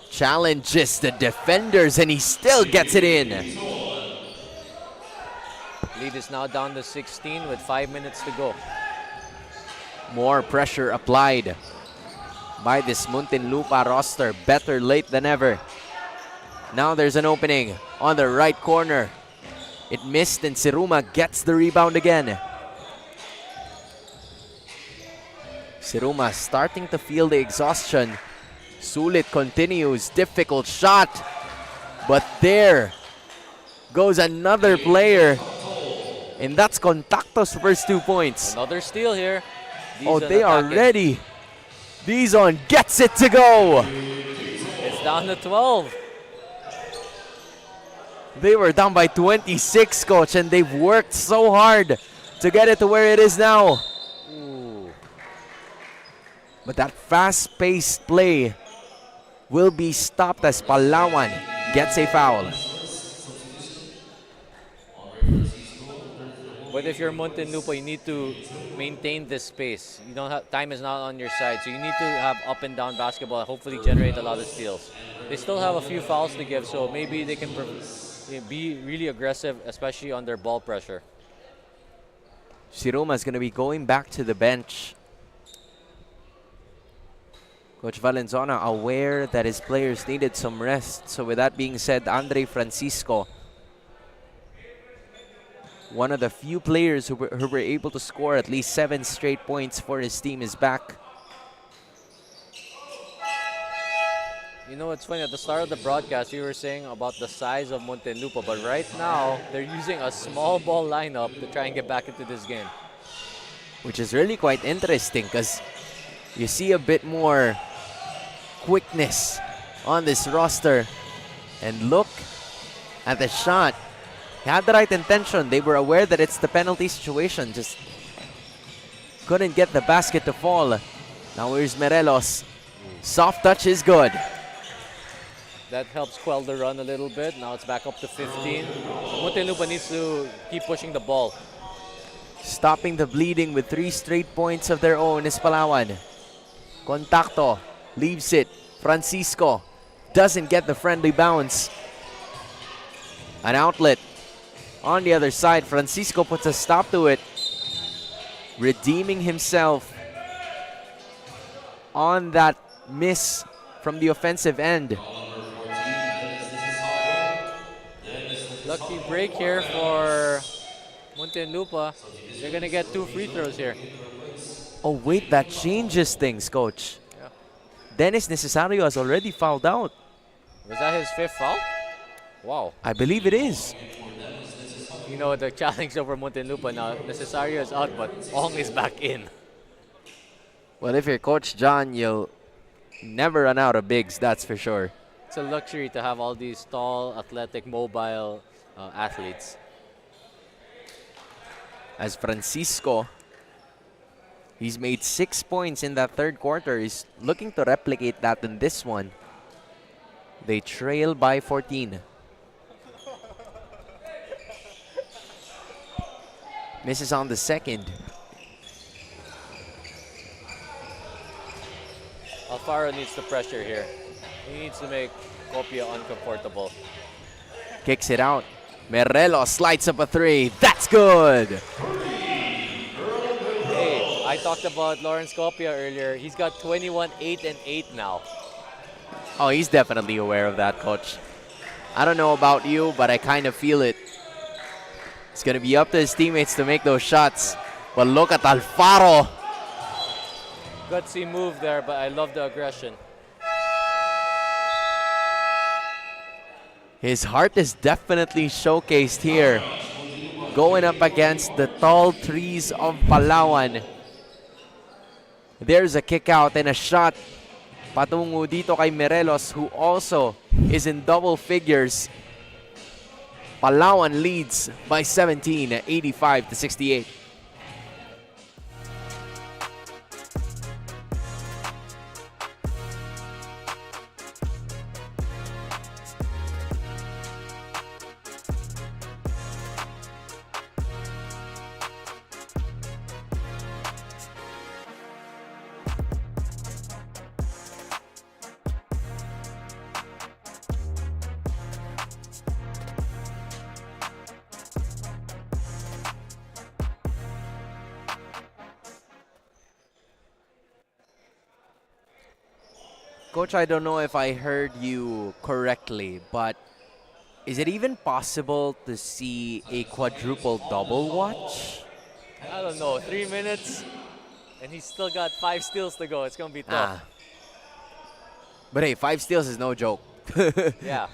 Challenges the defenders, and he still gets it in. Lead is now down to 16 with 5 minutes to go. More pressure applied by this Muntinlupa roster. Better late than ever. Now there's an opening on the right corner. It missed, and Seruma gets the rebound again. Seruma starting to feel the exhaustion. Sulit continues. Difficult shot. But there goes another player. And that's Contacto's first 2 points. Another steal here. Oh, they are ready. Dizon gets it to go. It's down to 12. They were down by 26, coach, and they've worked so hard to get it to where it is now. Ooh. But that fast-paced play will be stopped as Palawan gets a foul. But if you're Muntinlupa, you need to maintain this space. You don't have, time is not on your side, so you need to have up and down basketball and hopefully generate a lot of steals. They still have a few fouls to give, so maybe they can be really aggressive, especially on their ball pressure. Seruma is going to be going back to the bench. Coach Valenzuela aware that his players needed some rest. So with that being said, Andre Francisco, one of the few players who were able to score at least 7 straight points for his team, is back. You know, it's funny, at the start of the broadcast, we were saying about the size of Muntinlupa, but right now, they're using a small ball lineup to try and get back into this game. Which is really quite interesting because you see a bit more quickness on this roster. And look at the shot. He had the right intention. They were aware that it's the penalty situation. Just couldn't get the basket to fall. Now here's Morelos. Soft touch is good. That helps quell the run a little bit. Now it's back up to 15. Muntinlupa needs to keep pushing the ball. Stopping the bleeding with 3 straight points of their own is Palawan. Contacto leaves it. Francisco doesn't get the friendly bounce. An outlet on the other side. Francisco puts a stop to it. Redeeming himself. on that miss from the offensive end. Lucky break here for Muntinlupa. They're going to get 2 free throws here. Oh wait, that changes things, coach. Yeah. Dennis Necesario has already fouled out. Was that his 5th foul? Wow. I believe it is. You know, the challenge over Muntinlupa now, Necesario is out, but Ong is back in. Well, if you're Coach John, you'll never run out of bigs, that's for sure. It's a luxury to have all these tall, athletic, mobile athletes. As Francisco, he's made 6 points in that third quarter. He's looking to replicate that in this one. They trail by 14. Misses on the second. Alfaro needs the pressure here. He needs to make Copia uncomfortable. Kicks it out. Merelo slides up a 3. That's good. Hey, I talked about Lawrence Copia earlier. He's got 21, 8, and 8 now. Oh, he's definitely aware of that, coach. I don't know about you, but I kind of feel it. It's going to be up to his teammates to make those shots. But look at Alfaro. Gutsy move there, but I love the aggression. His heart is definitely showcased here. Going up against the tall trees of Palawan. There's a kick out and a shot. Patungo dito kay Morelos, who also is in double figures. Palawan leads by 17, 85-68. Coach, I don't know if I heard you correctly, but is it even possible to see a quadruple double watch? I don't know, 3 minutes, and he's still got 5 steals to go. It's going to be tough. But hey, 5 steals is no joke. Yeah.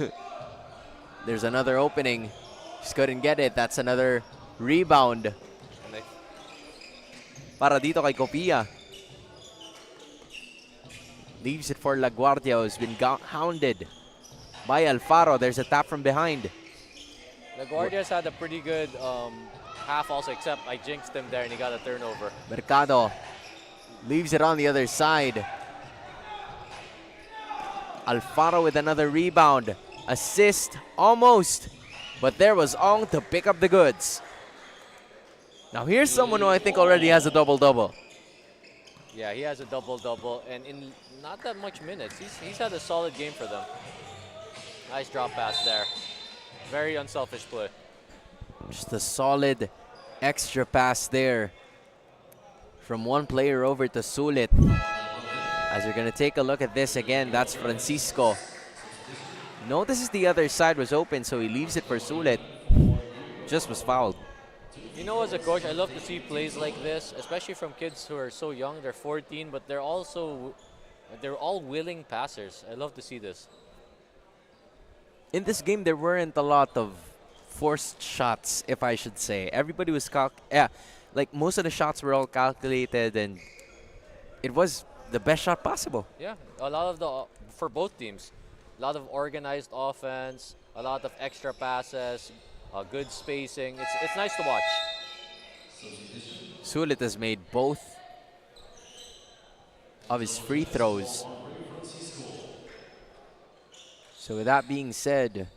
There's another opening. Just couldn't get it. That's another rebound. Para dito kay Copia. Leaves it for LaGuardia, who's been hounded by Alfaro. There's a tap from behind. LaGuardia's had a pretty good half also, except I jinxed him there and he got a turnover. Mercado leaves it on the other side. Alfaro with another rebound. Assist, almost. But there was Ong to pick up the goods. Now here's someone who I think already has a double-double. Yeah, he has a double-double, and in not that much minutes. He's had a solid game for them. Nice drop pass there. Very unselfish play. Just a solid extra pass there from one player over to Sulit. As you're going to take a look at this again, that's Francisco. Notices the other side was open, so he leaves it for Sulit. Just was fouled. You know, as a coach, I love to see plays like this, especially from kids who are so young. They're 14, but they're all willing passers. I love to see this. In this game, there weren't a lot of forced shots, if I should say. Everybody was like most of the shots were all calculated, and it was the best shot possible. Yeah, a lot of for both teams. A lot of organized offense, a lot of extra passes, good spacing. It's nice to watch. Sulit has made both of his free throws. So with that being said,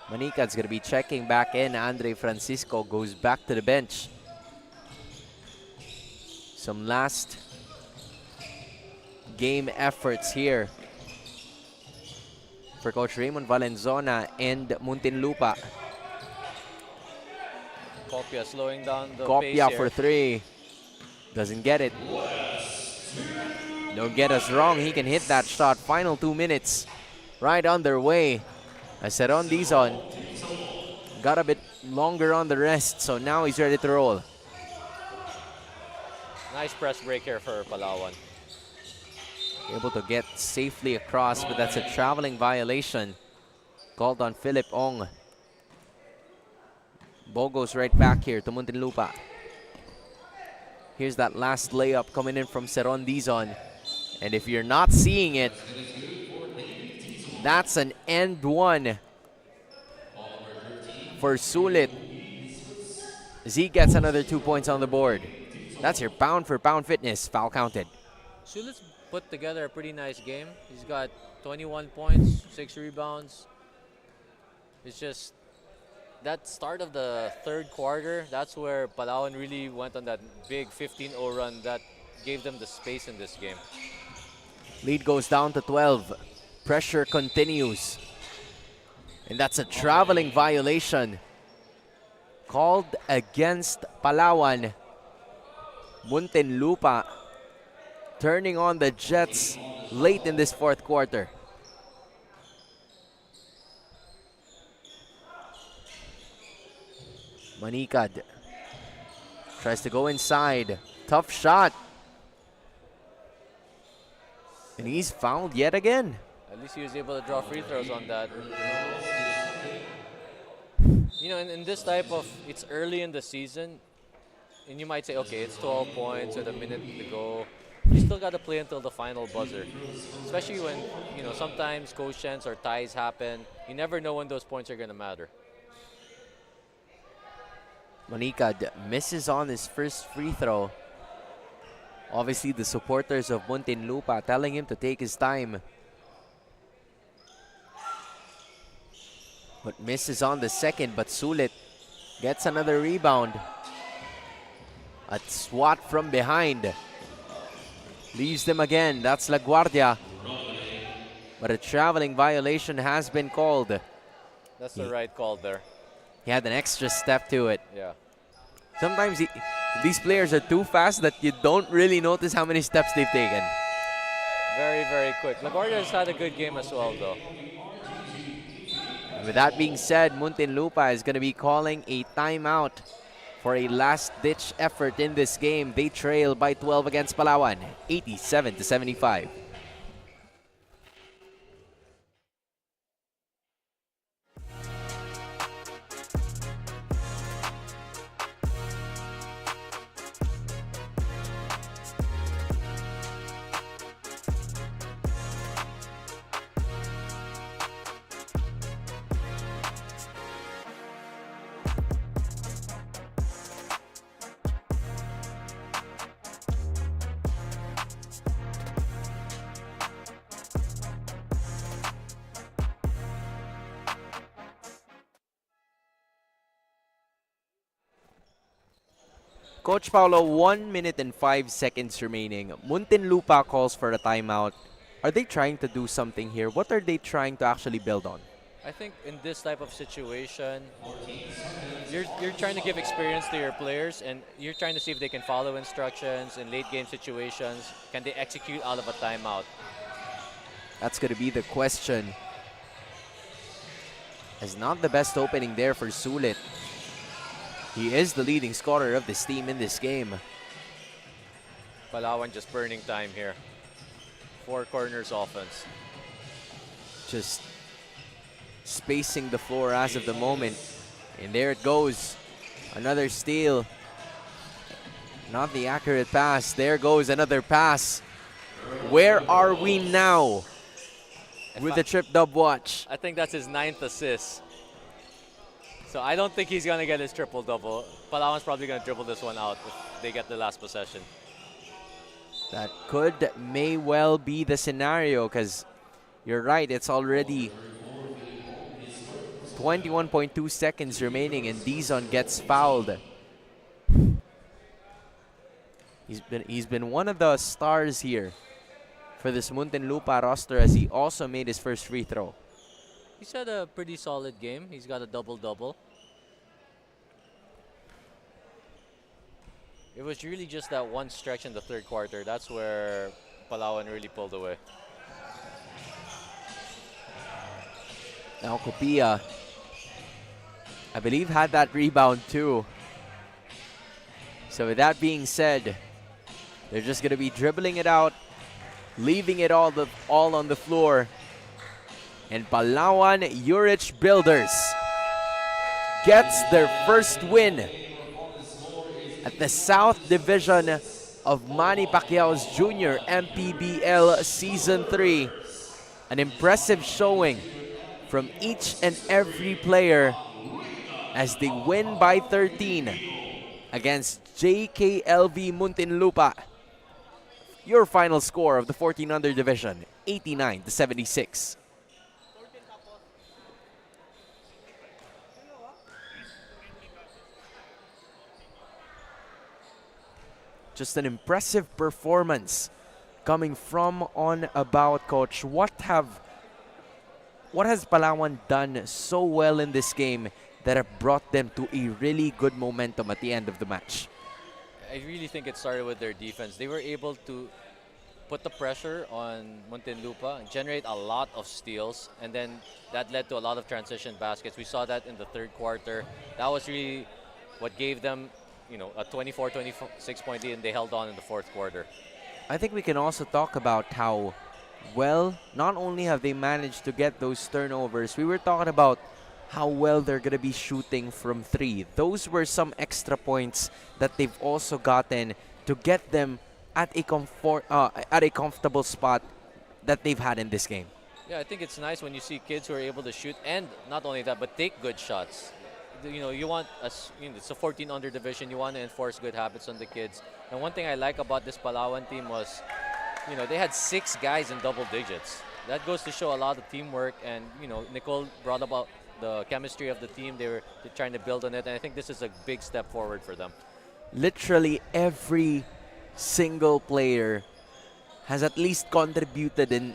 Manicad's going to be checking back in. Andre Francisco goes back to the bench. Some last game efforts here for Coach Raymond Valenzona and Muntinlupa. Copia slowing down the pace Copia here. for 3. Doesn't get it. Don't get us wrong, he can hit that shot. Final 2 minutes right underway. As Seron Dizon got a bit longer on the rest, so now he's ready to roll. Nice press break here for Palawan. Able to get safely across, but that's a traveling violation called on Philip Ong. Ball goes right back here to Muntinlupa. Here's that last layup coming in from Seron Dizon. And if you're not seeing it, that's an end one for Sulit. Z gets another 2 points on the board. That's your pound for pound fitness. Foul counted. Sulit's put together a pretty nice game. He's got 21 points, 6 rebounds. It's just that start of the third quarter, that's where Palawan really went on that big 15-0 run that gave them the space in this game. Lead goes down to 12. Pressure continues. And that's a traveling violation called against Palawan. Muntinlupa turning on the Jets late in this fourth quarter. Manikad tries to go inside. Tough shot. And he's fouled yet again. At least he was able to draw free throws on that. You know, in this type of, it's early in the season, and you might say, okay, it's 12 points with a minute to go. You still got to play until the final buzzer. Especially when, you know, sometimes quotients or ties happen. You never know when those points are going to matter. Manikad misses on his first free throw. Obviously, the supporters of Muntinlupa telling him to take his time. But misses on the second, but Sulit gets another rebound. A swat from behind. Leaves them again. That's LaGuardia. But a traveling violation has been called. That's the right call there. He had an extra step to it. Yeah. Sometimes these players are too fast that you don't really notice how many steps they've taken. Very, very quick. LaGuardia has had a good game as well, though. With that being said, Muntinlupa is going to be calling a timeout for a last-ditch effort in this game. They trail by 12 against Palawan, 87-75. Coach Paulo, 1 minute and 5 seconds remaining. Muntinlupa calls for a timeout. Are they trying to do something here? What are they trying to actually build on? I think in this type of situation, you're trying to give experience to your players, and you're trying to see if they can follow instructions in late game situations. Can they execute out of a timeout? That's going to be the question. It's not the best opening there for Sulit. He is the leading scorer of this team in this game. Palawan just burning time here. 4 corners offense. Just spacing the floor as of the moment. And there it goes. Another steal. Not the accurate pass. There goes another pass. Where are we now with the trip dub watch? I think that's his 9th assist. So I don't think he's going to get his triple-double. Palawan's probably going to dribble this one out if they get the last possession. That may well be the scenario, because you're right, it's already 21.2 seconds remaining and Dizon gets fouled. He's been one of the stars here for this Muntinlupa roster, as he also made his first free throw. He's had a pretty solid game. He's got a double-double. It was really just that one stretch in the third quarter. That's where Palawan really pulled away. Now Copia, I believe, had that rebound too. So with that being said, they're just going to be dribbling it out, leaving it all on the floor. And Palawan Yurich Builders gets their first win at the South Division of Manny Pacquiao's Junior MPBL Season 3. An impressive showing from each and every player as they win by 13 against JKLV Muntinlupa. Your final score of the 14 under division, 89-76. Just an impressive performance coming from on about, Coach. What has Palawan done so well in this game that have brought them to a really good momentum at the end of the match? I really think it started with their defense. They were able to put the pressure on Muntinlupa and generate a lot of steals, and then that led to a lot of transition baskets. We saw that in the third quarter. That was really what gave them, a 24-26 point lead, and they held on in the fourth quarter. I think we can also talk about how well, not only have they managed to get those turnovers, we were talking about how well they're going to be shooting from three. Those were some extra points that they've also gotten to get them at a comfortable spot that they've had in this game. Yeah, I think it's nice when you see kids who are able to shoot, and not only that, but take good shots. You want it's a 14 under division. You want to enforce good habits on the kids. And one thing I like about this Palawan team was, they had 6 guys in double digits. That goes to show a lot of teamwork. And Nicole brought about the chemistry of the team. They're trying to build on it, and I think this is a big step forward for them. Literally every single player has at least contributed in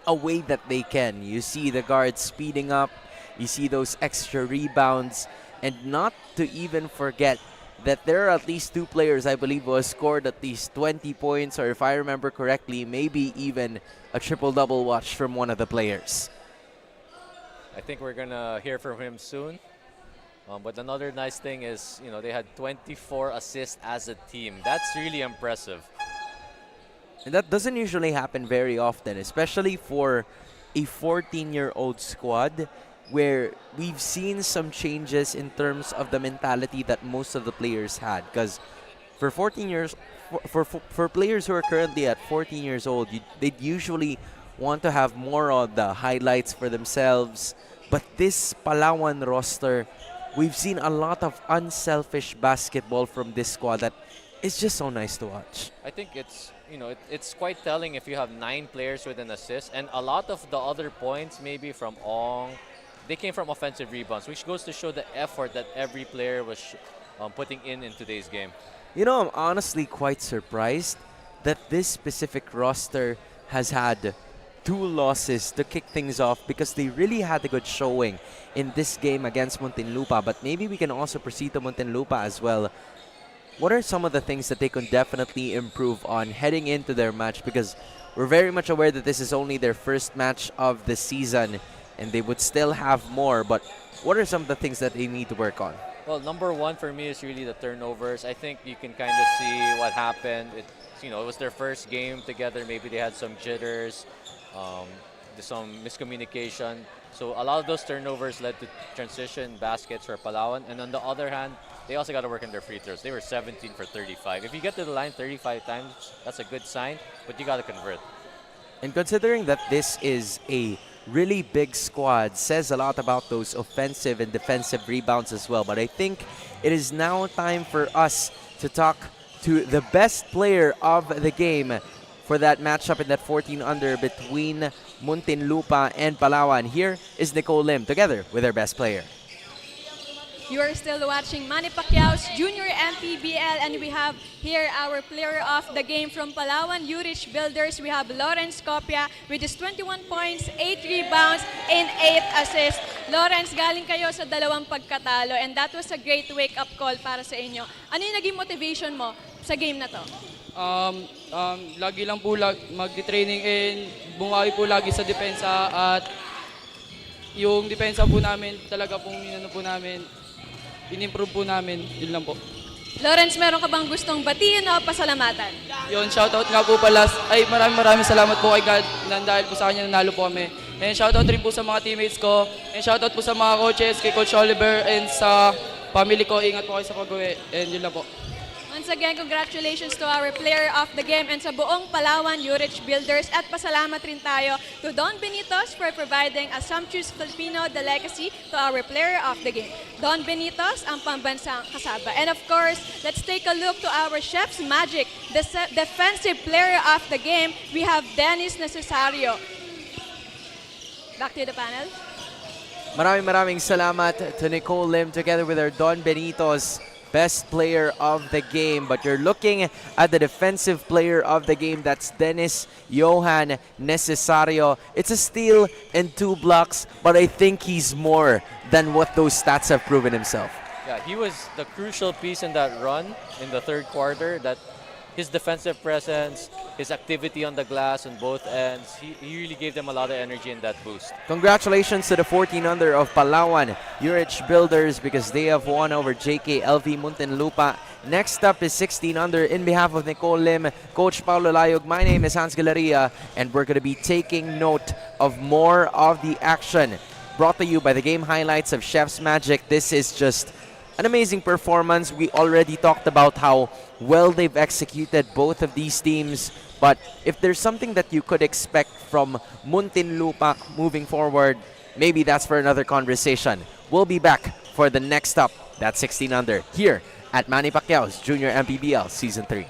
a way that they can. You see the guards speeding up. You see those extra rebounds, and not to even forget that there are at least 2 players, I believe, who have scored at least 20 points, or if I remember correctly, maybe even a triple-double watch from one of the players. I think we're going to hear from him soon. But another nice thing is, they had 24 assists as a team. That's really impressive. And that doesn't usually happen very often, especially for a 14-year-old squad, where we've seen some changes in terms of the mentality that most of the players had. Because for 14 years, for players who are currently at 14 years old, they'd usually want to have more of the highlights for themselves. But this Palawan roster, we've seen a lot of unselfish basketball from this squad that is just so nice to watch. I think it's quite telling if you have 9 players with an assist, and a lot of the other points maybe from Ong, they came from offensive rebounds, which goes to show the effort that every player was putting in today's game. I'm honestly quite surprised that this specific roster has had 2 losses to kick things off, because they really had a good showing in this game against Muntinlupa. But maybe we can also proceed to Muntinlupa as well. What are some of the things that they can definitely improve on heading into their match? Because we're very much aware that this is only their first match of the season, and they would still have more. But what are some of the things that they need to work on? Well, number 1 for me is really the turnovers. I think you can kind of see what happened. It was their first game together. Maybe they had some jitters, some miscommunication. So a lot of those turnovers led to transition baskets for Palawan. And on the other hand, they also got to work on their free throws. They were 17 for 35. If you get to the line 35 times, that's a good sign, but you got to convert. And considering that this is a really big squad, says a lot about those offensive and defensive rebounds as well. But I think it is now time for us to talk to the best player of the game for that matchup in that 14 under between Muntinlupa and Palawan. Here is Nicole Lim together with our best player. You are still watching Manny Pacquiao's Junior MPBL, and we have here our player of the game from Palawan Yurich Builders. We have Lawrence Copia with his 21 points, 8 rebounds, and 8 assists. Lawrence, galing kayo sa 2 pagkatalo, and that was a great wake-up call para sa inyo. Ano yung naging motivation mo sa game na to? Lagi lang po mag-training and bumawi po lagi sa depensa at yung depensa po namin talaga pong in-improve po namin. Yun lang po. Lawrence, meron ka bang gustong batiin o pasalamatan? Yun, shoutout nga po pala. Ay, maraming salamat po kay God dahil po sa kanya nanalo po kami. And shoutout rin po sa mga teammates ko. And shoutout po sa mga coaches, kay Coach Oliver and sa family ko. Ingat po kayo sa pag-uwi. And yun lang po. Once again, congratulations to our player of the game and sa buong Palawan Yurich Builders at pasalamat rin tayo to Don Benitos for providing a sumptuous Filipino delicacy to our player of the game. Don Benitos, ang pambansang kasaba. And of course, let's take a look to our chef's magic, the defensive player of the game. We have Dennis Necesario. Back to the panel. Maraming salamat to Nicole Lim together with our Don Benitos, best player of the game. But you're looking at the defensive player of the game. That's Dennis Johan Necesario. It's a steal and 2 blocks, but I think he's more than what those stats have proven himself. Yeah, he was the crucial piece in that run in the third quarter. That his defensive presence, his activity on the glass on both ends, he really gave them a lot of energy in that boost. Congratulations to the 14 under of Palawan Yurich Builders because they have won over JKLV Muntinlupa. Next up is 16 under in behalf of Nicole Lim, Coach Paulo Layog. My name is Hans Galeria, and we're going to be taking note of more of the action brought to you by the game highlights of Chef's Magic. This is just an amazing performance. We already talked about how well they've executed both of these teams. But if there's something that you could expect from Muntinlupa moving forward, maybe that's for another conversation. We'll be back for the next up, that's 16 under, here at Manny Pacquiao's Junior MPBL Season 3.